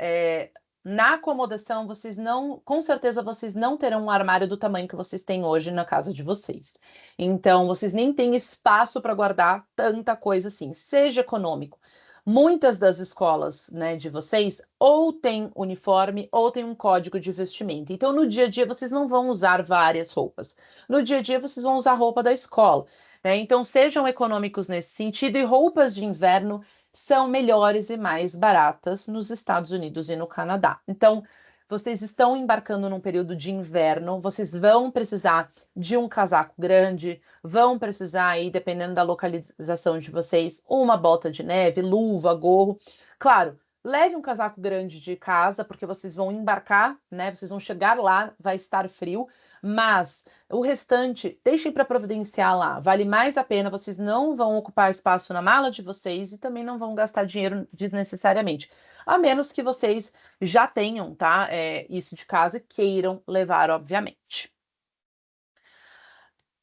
na acomodação, vocês não, com certeza vocês não terão um armário do tamanho que vocês têm hoje na casa de vocês. Então, vocês nem têm espaço para guardar tanta coisa assim. Seja econômico. Muitas das escolas, né, de vocês ou tem uniforme ou tem um código de vestimenta. Então, no dia a dia, vocês não vão usar várias roupas. No dia a dia, vocês vão usar roupa da escola, né? Então, sejam econômicos nesse sentido, e roupas de inverno são melhores e mais baratas nos Estados Unidos e no Canadá. Então, vocês estão embarcando num período de inverno, vocês vão precisar de um casaco grande, vão precisar aí, dependendo da localização de vocês, uma bota de neve, luva, gorro. Claro, leve um casaco grande de casa, porque vocês vão embarcar, né? Vocês vão chegar lá, vai estar frio, mas o restante, deixem para providenciar lá. Vale mais a pena, vocês não vão ocupar espaço na mala de vocês e também não vão gastar dinheiro desnecessariamente. A menos que vocês já tenham, tá? Isso de casa e queiram levar, obviamente.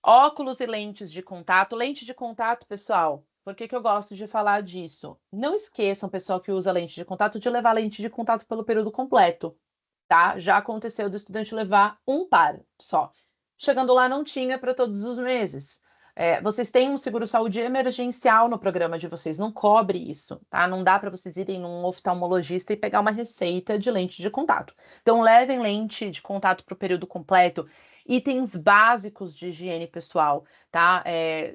Óculos e lentes de contato. Lente de contato, pessoal, por que eu gosto de falar disso? Não esqueçam, pessoal que usa lente de contato, de levar lente de contato pelo período completo, tá? Já aconteceu do estudante levar um par só. Chegando lá, não tinha para todos os meses. Vocês têm um seguro-saúde emergencial no programa de vocês, não cobre isso, tá? Não dá para vocês irem num oftalmologista e pegar uma receita de lente de contato. Então, levem lente de contato para o período completo, itens básicos de higiene pessoal, tá?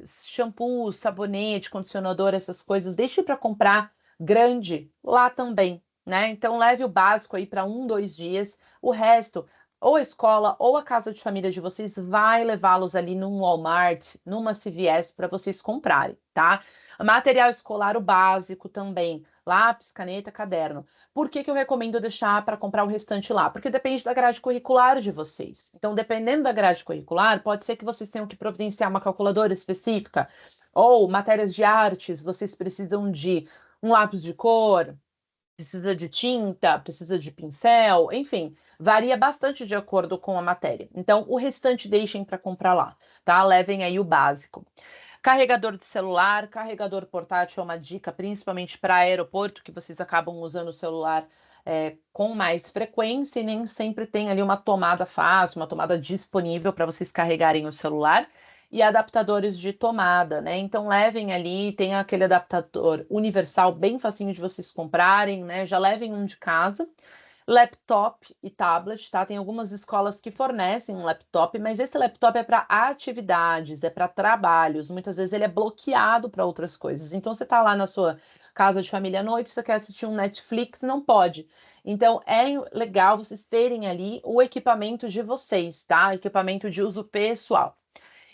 Shampoo, sabonete, condicionador, essas coisas, deixe para comprar grande lá também, né? Então, leve o básico aí para 1, 2 dias, o resto ou a escola ou a casa de família de vocês vai levá-los ali num Walmart, numa CVS para vocês comprarem, tá? Material escolar, o básico também, lápis, caneta, caderno. Por que eu recomendo deixar para comprar o restante lá? Porque depende da grade curricular de vocês. Então, dependendo da grade curricular, pode ser que vocês tenham que providenciar uma calculadora específica, ou matérias de artes, vocês precisam de um lápis de cor, precisa de tinta, precisa de pincel, enfim, varia bastante de acordo com a matéria. Então, o restante deixem para comprar lá, tá? Levem aí o básico. Carregador de celular, carregador portátil é uma dica, principalmente para aeroporto, que vocês acabam usando o celular com mais frequência e nem sempre tem ali uma tomada fácil, uma tomada disponível para vocês carregarem o celular. E adaptadores de tomada, né? Então levem ali, tem aquele adaptador universal bem facinho de vocês comprarem, né? Já levem um de casa. Laptop e tablet, tá? Tem algumas escolas que fornecem um laptop, mas esse laptop é para atividades, é para trabalhos. Muitas vezes ele é bloqueado para outras coisas. Então você tá lá na sua casa de família à noite, você quer assistir um Netflix, não pode. Então é legal vocês terem ali o equipamento de vocês, tá? Equipamento de uso pessoal.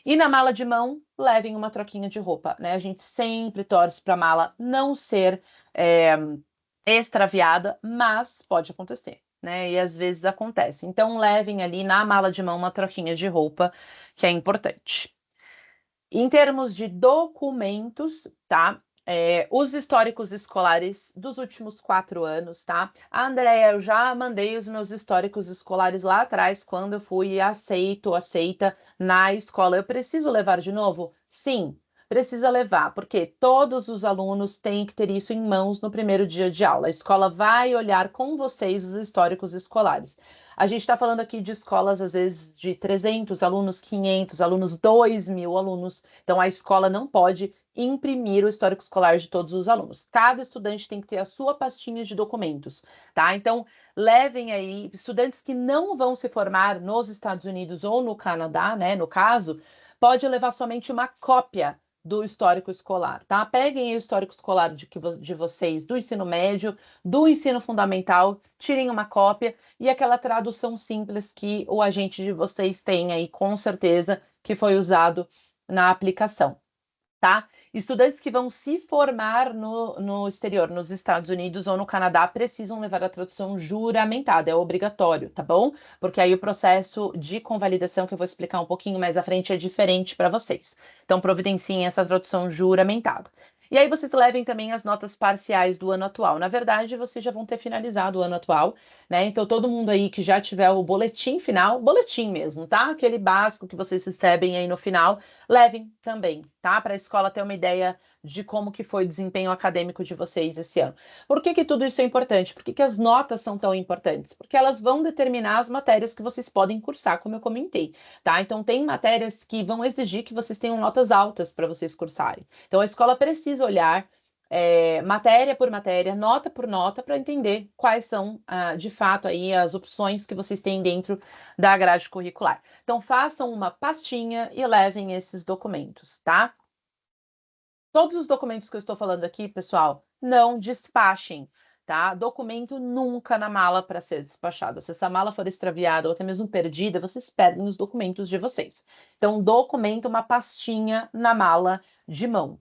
E na mala de mão, levem uma troquinha de roupa, né? A gente sempre torce para a mala não ser extraviada, mas pode acontecer, né? E às vezes acontece. Então, levem ali na mala de mão uma troquinha de roupa, que é importante. Em termos de documentos, tá? Os históricos escolares dos últimos 4 anos, tá? Andréia, eu já mandei os meus históricos escolares lá atrás, quando eu fui aceita na escola. Eu preciso levar de novo? Sim, precisa levar, porque todos os alunos têm que ter isso em mãos no primeiro dia de aula. A escola vai olhar com vocês os históricos escolares. A gente está falando aqui de escolas, às vezes, de 300 alunos, 500 alunos, 2.000 alunos. Então, a escola não pode imprimir o histórico escolar de todos os alunos. Cada estudante tem que ter a sua pastinha de documentos, tá? Então, levem aí estudantes que não vão se formar nos Estados Unidos ou no Canadá, né? No caso, pode levar somente uma cópia do histórico escolar, tá? Peguem o histórico escolar de vocês do ensino médio, do ensino fundamental, tirem uma cópia e aquela tradução simples que o agente de vocês tem aí, com certeza, que foi usado na aplicação, tá? Estudantes que vão se formar no exterior, nos Estados Unidos ou no Canadá, precisam levar a tradução juramentada, é obrigatório, tá bom? Porque aí o processo de convalidação, que eu vou explicar um pouquinho mais à frente, é diferente para vocês. Então, providenciem essa tradução juramentada. E aí vocês levem também as notas parciais do ano atual. Na verdade, vocês já vão ter finalizado o ano atual, né? Então, todo mundo aí que já tiver o boletim final, boletim mesmo, tá? Aquele básico que vocês recebem aí no final, levem também, tá? Para a escola ter uma ideia de como que foi o desempenho acadêmico de vocês esse ano. Por que que tudo isso é importante? Por que que as notas são tão importantes? Porque elas vão determinar as matérias que vocês podem cursar, como eu comentei, tá? Então, tem matérias que vão exigir que vocês tenham notas altas para vocês cursarem. Então, a escola precisa olhar matéria por matéria, nota por nota, para entender quais são, de fato, aí as opções que vocês têm dentro da grade curricular. Então, façam uma pastinha e levem esses documentos, tá? Todos os documentos que eu estou falando aqui, pessoal, não despachem, tá? Documento nunca na mala para ser despachado. Se essa mala for extraviada ou até mesmo perdida, vocês perdem os documentos de vocês. Então, documento, uma pastinha na mala de mão.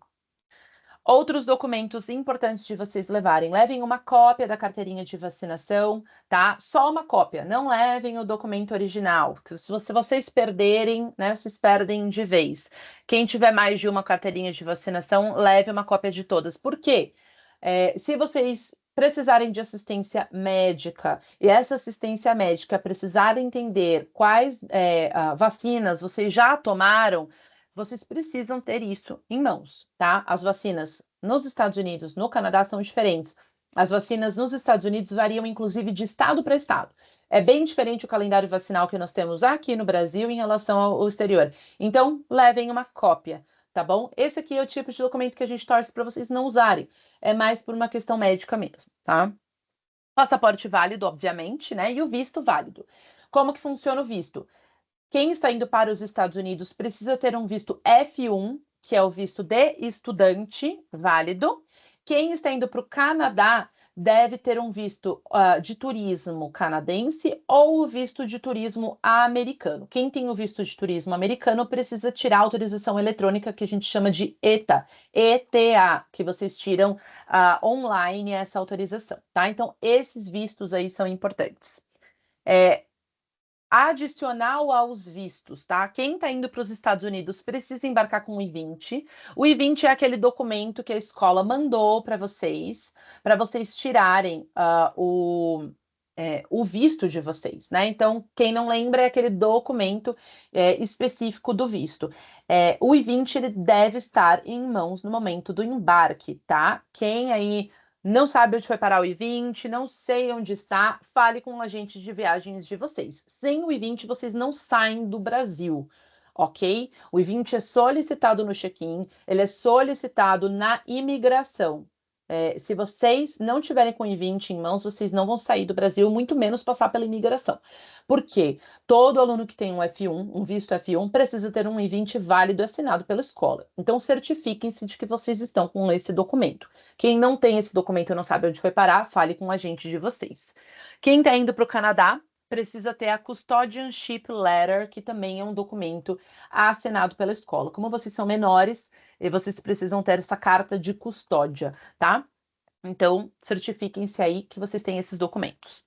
Outros documentos importantes de vocês levarem. Levem uma cópia da carteirinha de vacinação, tá? Só uma cópia. Não levem o documento original. Que se vocês perderem, né? Vocês perdem de vez. Quem tiver mais de uma carteirinha de vacinação, leve uma cópia de todas. Por quê? Se vocês precisarem de assistência médica e essa assistência médica precisar entender quais vacinas vocês já tomaram, vocês precisam ter isso em mãos, tá? As vacinas nos Estados Unidos, no Canadá, são diferentes. As vacinas nos Estados Unidos variam, inclusive, de estado para estado. É bem diferente o calendário vacinal que nós temos aqui no Brasil em relação ao exterior. Então, levem uma cópia, tá bom? Esse aqui é o tipo de documento que a gente torce para vocês não usarem. É mais por uma questão médica mesmo, tá? Passaporte válido, obviamente, né? E o visto válido. Como que funciona o visto? Quem está indo para os Estados Unidos precisa ter um visto F1, que é o visto de estudante válido. Quem está indo para o Canadá deve ter um visto de turismo canadense ou o visto de turismo americano. Quem tem o visto de turismo americano precisa tirar a autorização eletrônica que a gente chama de ETA, ETA, que vocês tiram online essa autorização, tá? Então, esses vistos aí são importantes. Adicional aos vistos, tá? Quem está indo para os Estados Unidos precisa embarcar com o I-20. O I-20 é aquele documento que a escola mandou para vocês tirarem o visto de vocês, né? Então, quem não lembra é aquele documento específico do visto. O I-20 ele deve estar em mãos no momento do embarque, tá? Quem aí não sabe onde foi parar o I-20, não sei onde está, fale com o agente de viagens de vocês. Sem o I-20, vocês não saem do Brasil, ok? O I-20 é solicitado no check-in, ele é solicitado na imigração. Se vocês não tiverem com o I-20 em mãos, vocês não vão sair do Brasil, muito menos passar pela imigração. Por quê? Todo aluno que tem um F1, um visto F1, precisa ter um I-20 válido e assinado pela escola. Então, certifiquem-se de que vocês estão com esse documento. Quem não tem esse documento e não sabe onde foi parar, fale com o agente de vocês. Quem está indo para o Canadá precisa ter a Custodianship Letter, que também é um documento assinado pela escola. Como vocês são menores, vocês precisam ter essa carta de custódia, tá? Então, certifiquem-se aí que vocês têm esses documentos.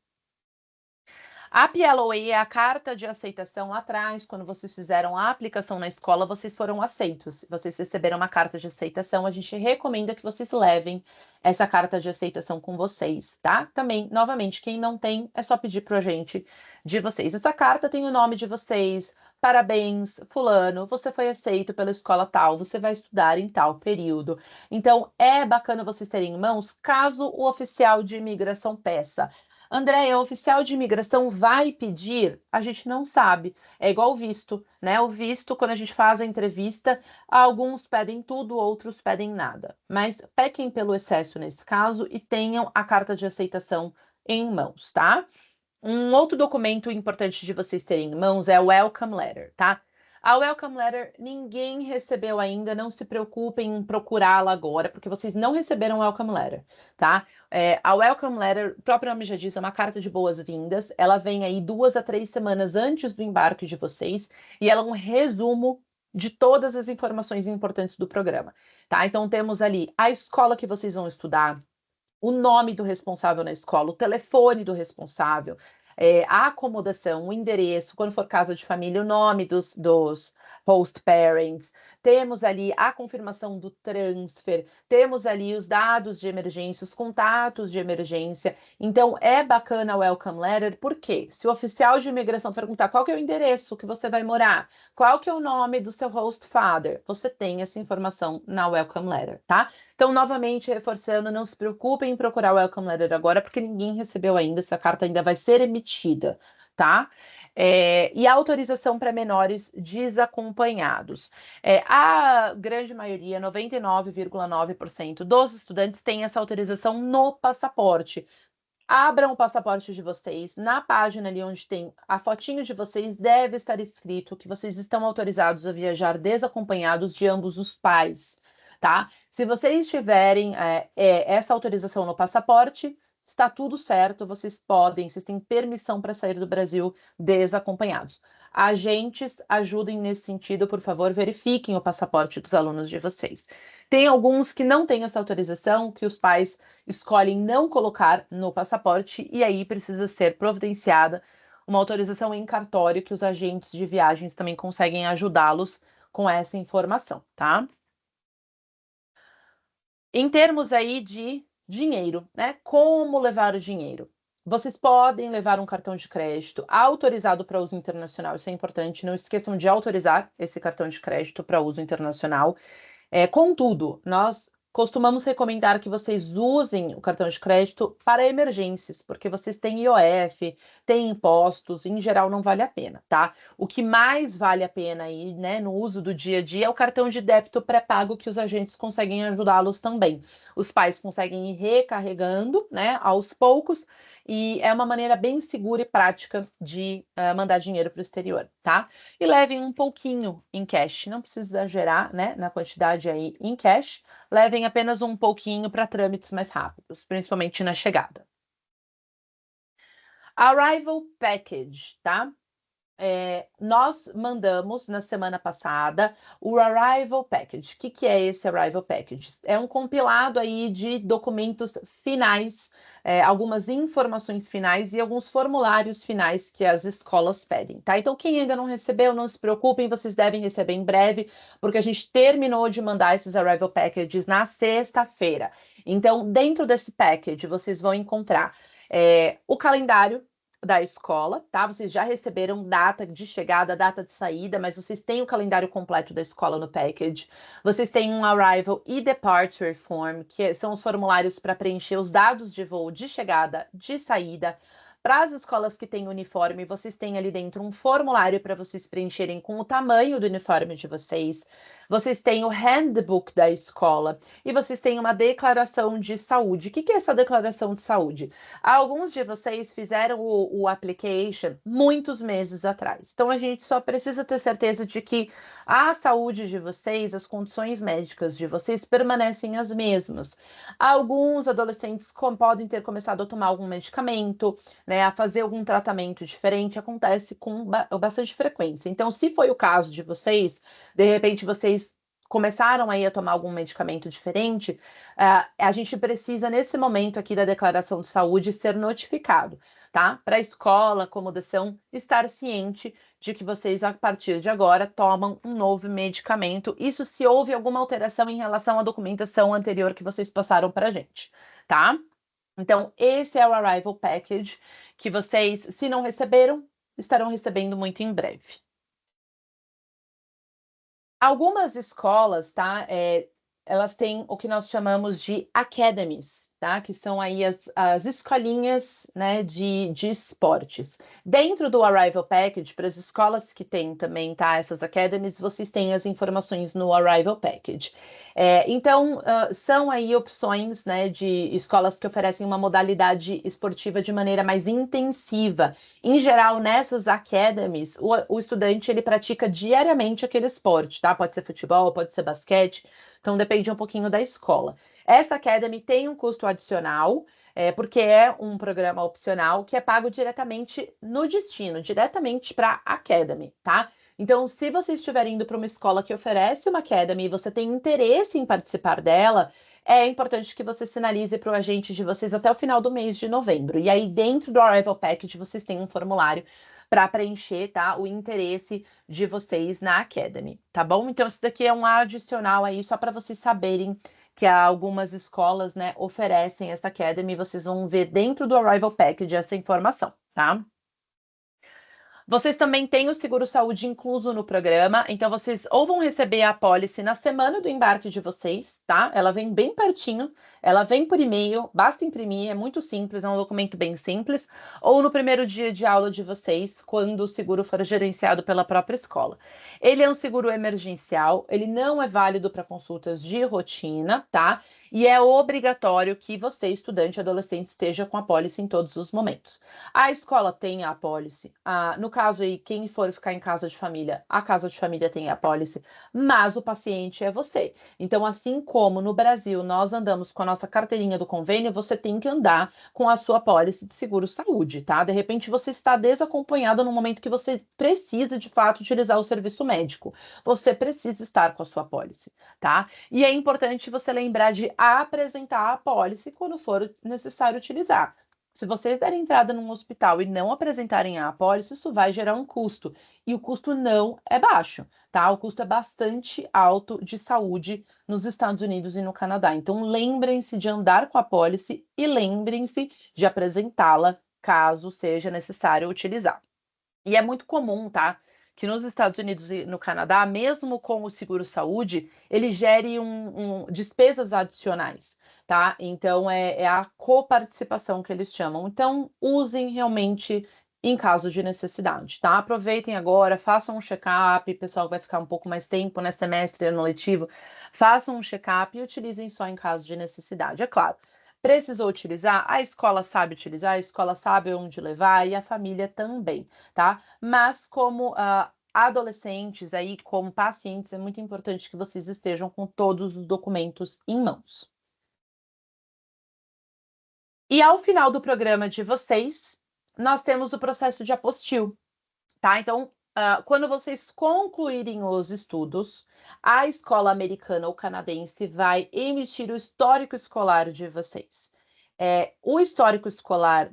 A PLOA é a carta de aceitação lá atrás, quando vocês fizeram a aplicação na escola, vocês foram aceitos. Vocês receberam uma carta de aceitação, a gente recomenda que vocês levem essa carta de aceitação com vocês, tá? Também, novamente, quem não tem, é só pedir pro agente de vocês. Essa carta tem o nome de vocês, parabéns, fulano, você foi aceito pela escola tal, você vai estudar em tal período. Então, é bacana vocês terem em mãos, caso o oficial de imigração peça. Andréia, o oficial de imigração vai pedir? A gente não sabe. É igual o visto, né? O visto, quando a gente faz a entrevista, alguns pedem tudo, outros pedem nada. Mas pequem pelo excesso nesse caso e tenham a carta de aceitação em mãos, tá? Um outro documento importante de vocês terem em mãos é o Welcome Letter, tá? A Welcome Letter ninguém recebeu ainda, não se preocupem em procurá-la agora, porque vocês não receberam o Welcome Letter, tá? A Welcome Letter, o próprio nome já diz, é uma carta de boas-vindas, ela vem aí 2 a 3 semanas antes do embarque de vocês, e ela é um resumo de todas as informações importantes do programa, tá? Então temos ali a escola que vocês vão estudar, o nome do responsável na escola, o telefone do responsável, a acomodação, o endereço, quando for casa de família, o nome dos host parents, temos ali a confirmação do transfer, temos ali os dados de emergência, os contatos de emergência. Então, é bacana o Welcome Letter, porque se o oficial de imigração perguntar qual que é o endereço que você vai morar, qual que é o nome do seu host father, você tem essa informação na Welcome Letter, tá? Então, novamente, reforçando, não se preocupem em procurar o Welcome Letter agora, porque ninguém recebeu ainda, essa carta ainda vai ser emitida, tá? E a autorização para menores desacompanhados. A grande maioria, 99,9% dos estudantes têm essa autorização no passaporte. Abram o passaporte de vocês, na página ali onde tem a fotinho de vocês, deve estar escrito que vocês estão autorizados a viajar desacompanhados de ambos os pais, tá? Se vocês tiverem essa autorização no passaporte, está tudo certo, vocês têm permissão para sair do Brasil desacompanhados. Agentes, ajudem nesse sentido, por favor, verifiquem o passaporte dos alunos de vocês. Tem alguns que não têm essa autorização, que os pais escolhem não colocar no passaporte, e aí precisa ser providenciada uma autorização em cartório, que os agentes de viagens também conseguem ajudá-los com essa informação, tá? Em termos aí de dinheiro, né? Como levar o dinheiro? Vocês podem levar um cartão de crédito autorizado para uso internacional, isso é importante, não esqueçam de autorizar esse cartão de crédito para uso internacional. Contudo, nós costumamos recomendar que vocês usem o cartão de crédito para emergências, porque vocês têm IOF, têm impostos, em geral não vale a pena, tá? O que mais vale a pena aí, né, no uso do dia a dia é o cartão de débito pré-pago, que os agentes conseguem ajudá-los também. Os pais conseguem ir recarregando, né, aos poucos, e é uma maneira bem segura e prática de mandar dinheiro para o exterior, tá? E levem um pouquinho em cash, não precisa exagerar, né, na quantidade aí em cash, levem apenas um pouquinho para trâmites mais rápidos, principalmente na chegada. Arrival Package, tá? Nós mandamos na semana passada o Arrival Package. O que é esse Arrival Package? É um compilado aí de documentos finais, algumas informações finais e alguns formulários finais que as escolas pedem, tá? Então, quem ainda não recebeu, não se preocupem, vocês devem receber em breve, porque a gente terminou de mandar esses Arrival Packages na sexta-feira. Então, dentro desse package, vocês vão encontrar o calendário da escola, tá? Vocês já receberam data de chegada, data de saída, mas vocês têm o calendário completo da escola no package. Vocês têm um Arrival e Departure Form, que são os formulários para preencher os dados de voo de chegada, de saída. Para as escolas que têm uniforme, vocês têm ali dentro um formulário para vocês preencherem com o tamanho do uniforme de vocês. Vocês têm o handbook da escola e vocês têm uma declaração de saúde. O que é essa declaração de saúde? Alguns de vocês fizeram o application muitos meses atrás. Então, a gente só precisa ter certeza de que a saúde de vocês, as condições médicas de vocês permanecem as mesmas. Alguns adolescentes podem ter começado a tomar algum medicamento, né, a fazer algum tratamento diferente, acontece com bastante frequência. Então, se foi o caso de vocês, de repente vocês começaram aí a tomar algum medicamento diferente, a gente precisa, nesse momento aqui da declaração de saúde, ser notificado, tá? Para a escola, acomodação, estar ciente de que vocês, a partir de agora, tomam um novo medicamento. Isso se houve alguma alteração em relação à documentação anterior que vocês passaram para a gente, tá? Então, esse é o Arrival Package, que vocês, se não receberam, estarão recebendo muito em breve. Algumas escolas, tá? Elas têm o que nós chamamos de academies, tá? Que são aí as escolinhas, né, de esportes. Dentro do Arrival Package, para as escolas que têm também, tá? Essas academies, vocês têm as informações no Arrival Package. Então, são aí opções, né, de escolas que oferecem uma modalidade esportiva de maneira mais intensiva. Em geral, nessas academies, o estudante, ele pratica diariamente aquele esporte, tá? Pode ser futebol, pode ser basquete, então depende um pouquinho da escola. Essa academy tem um custo adicional, porque é um programa opcional que é pago diretamente no destino, diretamente para a Academy, tá? Então, se você estiver indo para uma escola que oferece uma Academy e você tem interesse em participar dela, é importante que você sinalize para o agente de vocês até o final do mês de novembro. E aí, dentro do Arrival Package, vocês têm um formulário para preencher, tá? O interesse de vocês na Academy, tá bom? Então, isso daqui é um adicional aí, só para vocês saberem que algumas escolas, né, oferecem essa Academy. Vocês vão ver dentro do Arrival Package essa informação, tá? Vocês também têm o seguro-saúde incluso no programa, então vocês ou vão receber a apólice na semana do embarque de vocês, tá? Ela vem bem pertinho, ela vem por e-mail, basta imprimir, é muito simples, é um documento bem simples, ou no primeiro dia de aula de vocês, quando o seguro for gerenciado pela própria escola. Ele é um seguro emergencial, ele não é válido para consultas de rotina, tá? E é obrigatório que você, estudante adolescente, esteja com a apólice em todos os momentos. A escola tem a apólice. No caso aí, quem for ficar em casa de família, a casa de família tem a apólice, mas o paciente é você. Então, assim como no Brasil nós andamos com a nossa carteirinha do convênio, você tem que andar com a sua apólice de seguro-saúde, tá? De repente você está desacompanhado no momento que você precisa de fato utilizar o serviço médico. Você precisa estar com a sua apólice, tá? E é importante você lembrar de apresentar a apólice quando for necessário utilizar. Se vocês derem entrada num hospital e não apresentarem a apólice, isso vai gerar um custo. E o custo não é baixo, tá? O custo é bastante alto de saúde nos Estados Unidos e no Canadá. Então, lembrem-se de andar com a apólice e lembrem-se de apresentá-la caso seja necessário utilizar. E é muito comum, tá? Que nos Estados Unidos e no Canadá, mesmo com o seguro-saúde, ele gere despesas adicionais, tá? Então, é a coparticipação que eles chamam. Então, usem realmente em caso de necessidade, tá? Aproveitem agora, façam um check-up, pessoal vai ficar um pouco mais tempo, né, semestre, ano letivo, façam um check-up e utilizem só em caso de necessidade. É claro, precisou utilizar, a escola sabe onde levar e a família também, tá? Mas como adolescentes aí, como pacientes, é muito importante que vocês estejam com todos os documentos em mãos. E ao final do programa de vocês, nós temos o processo de apostil, tá? Então, quando vocês concluírem os estudos, a escola americana ou canadense vai emitir o histórico escolar de vocês. O histórico escolar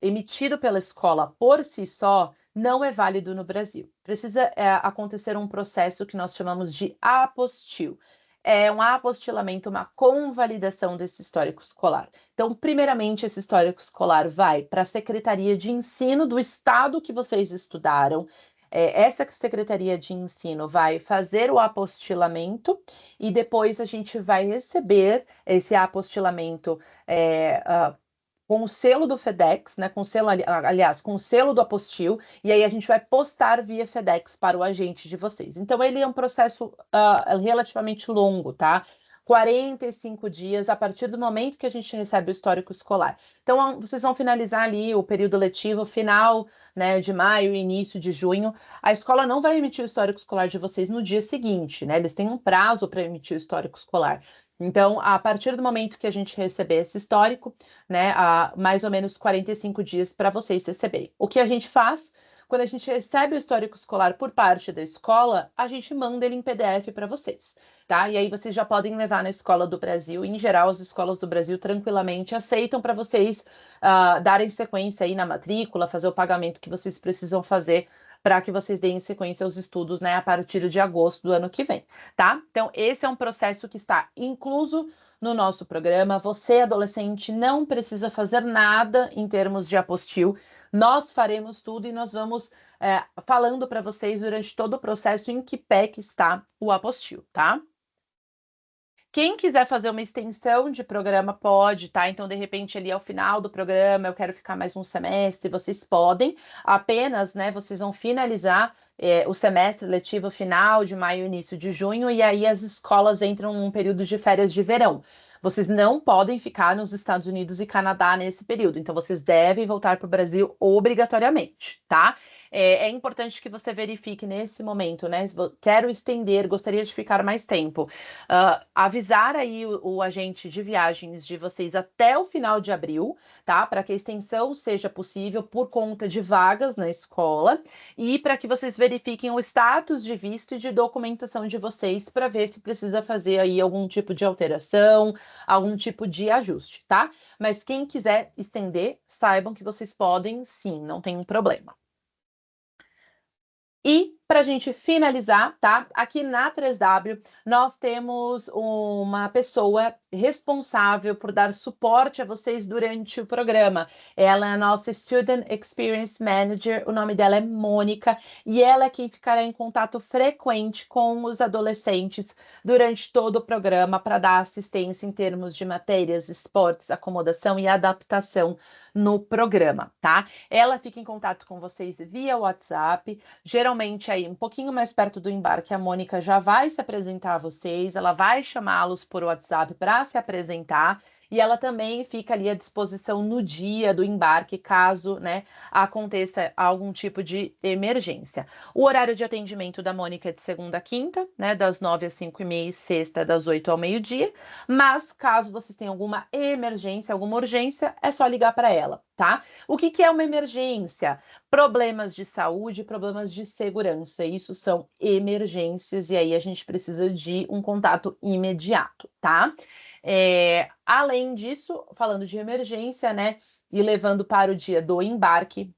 emitido pela escola por si só não é válido no Brasil. Precisa acontecer um processo que nós chamamos de apostil. É um apostilamento, uma convalidação desse histórico escolar. Então, primeiramente, esse histórico escolar vai para a Secretaria de Ensino do estado que vocês estudaram. Essa Secretaria de Ensino vai fazer o apostilamento e depois a gente vai receber esse apostilamento com o selo do FedEx, né, com o selo, aliás, com o selo do apostil, e aí a gente vai postar via FedEx para o agente de vocês. Então, ele é um processo relativamente longo, tá? 45 dias a partir do momento que a gente recebe o histórico escolar. Então, vocês vão finalizar ali o período letivo, final, né, de maio, início de junho. A escola não vai emitir o histórico escolar de vocês no dia seguinte, né? Eles têm um prazo para emitir o histórico escolar. Então, a partir do momento que a gente receber esse histórico, né, há mais ou menos 45 dias para vocês receberem. O que a gente faz? Quando a gente recebe o histórico escolar por parte da escola, a gente manda ele em PDF para vocês, tá? E aí vocês já podem levar na escola do Brasil. Em geral, as escolas do Brasil tranquilamente aceitam para vocês darem sequência aí na matrícula, fazer o pagamento que vocês precisam fazer para que vocês deem sequência aos estudos, né, a partir de agosto do ano que vem, tá? Então, esse é um processo que está incluso no nosso programa. Você, adolescente, não precisa fazer nada em termos de apostil. Nós faremos tudo e nós vamos falando para vocês durante todo o processo em que pé que está o apostil, tá? Quem quiser fazer uma extensão de programa pode, tá? Então, de repente, ali ao final do programa, eu quero ficar mais um semestre, vocês podem. Apenas, né, vocês vão finalizar o semestre letivo final de maio, início de junho, e aí as escolas entram num período de férias de verão. Vocês não podem ficar nos Estados Unidos e Canadá nesse período, então vocês devem voltar para o Brasil obrigatoriamente, tá? é importante que você verifique nesse momento, né? Quero estender, gostaria de ficar mais tempo. Avisar aí o agente de viagens de vocês até o final de abril, tá? Para que a extensão seja possível por conta de vagas na escola e para que vocês verifiquem o status de visto e de documentação de vocês para ver se precisa fazer aí algum tipo de alteração, algum tipo de ajuste, tá? Mas quem quiser estender, saibam que vocês podem sim, não tem um problema. E para a gente finalizar, tá? Aqui na 3W, nós temos uma pessoa responsável por dar suporte a vocês durante o programa. Ela é a nossa Student Experience Manager, o nome dela é Mônica, e ela é quem ficará em contato frequente com os adolescentes durante todo o programa para dar assistência em termos de matérias, esportes, acomodação e adaptação no programa, tá? Ela fica em contato com vocês via WhatsApp. Geralmente, aí, um pouquinho mais perto do embarque, a Mônica já vai se apresentar a vocês, ela vai chamá-los por WhatsApp para se apresentar. E ela também fica ali à disposição no dia do embarque, caso, né, aconteça algum tipo de emergência. O horário de atendimento da Mônica é de segunda a quinta, né, das 9 às 5h30 e sexta, das 8 ao meio-dia. Mas, caso vocês tenham alguma emergência, alguma urgência, é só ligar para ela, tá? O que é uma emergência? Problemas de saúde, problemas de segurança. Isso são emergências, e aí a gente precisa de um contato imediato, tá? Além disso, falando de emergência, né? E levando para o dia do embarque,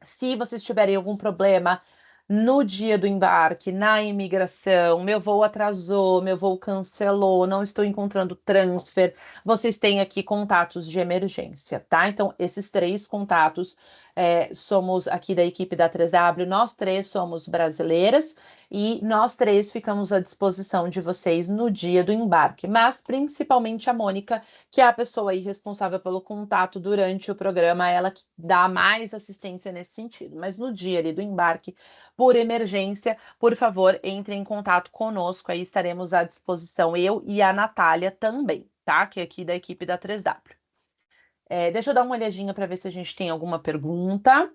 se vocês tiverem algum problema no dia do embarque, na imigração, meu voo atrasou, meu voo cancelou, não estou encontrando transfer, vocês têm aqui contatos de emergência, tá? Então, esses 3 contatos, somos aqui da equipe da 3W, nós 3 somos brasileiras e nós 3 ficamos à disposição de vocês no dia do embarque, mas principalmente a Mônica, que é a pessoa aí responsável pelo contato durante o programa, ela que dá mais assistência nesse sentido. Mas no dia ali do embarque, por emergência, por favor, entre em contato conosco, aí estaremos à disposição, eu e a Natália também, tá? Que é aqui da equipe da 3W. Deixa eu dar uma olhadinha para ver se a gente tem alguma pergunta.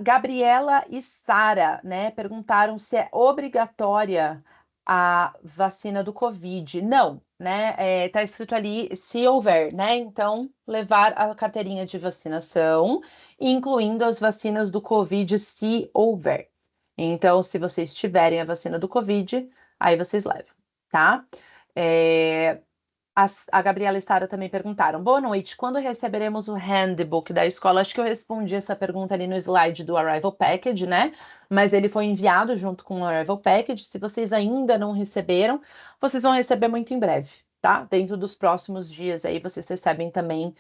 Gabriela e Sara, né, perguntaram se é obrigatória a vacina do Covid. Não, né? Tá escrito ali se houver, né? Então, levar a carteirinha de vacinação, incluindo as vacinas do Covid, se houver. Então, se vocês tiverem a vacina do Covid, aí vocês levam, tá? A Gabriela e Sara também perguntaram: boa noite, quando receberemos o handbook da escola? Acho que eu respondi essa pergunta ali no slide do Arrival Package, né? Mas ele foi enviado junto com o Arrival Package. Se vocês ainda não receberam, vocês vão receber muito em breve, tá? Dentro dos próximos dias aí vocês recebem também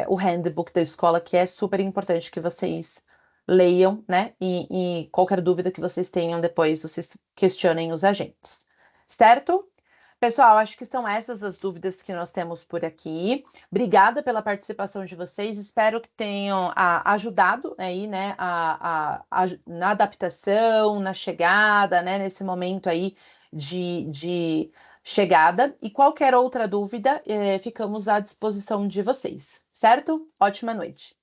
o handbook da escola, que é super importante que vocês leiam, né? E qualquer dúvida que vocês tenham depois, vocês questionem os agentes, certo? Pessoal, acho que são essas as dúvidas que nós temos por aqui. Obrigada pela participação de vocês. Espero que tenham ajudado aí, né, na adaptação, na chegada, né, nesse momento aí de chegada. E qualquer outra dúvida, ficamos à disposição de vocês, certo? Ótima noite.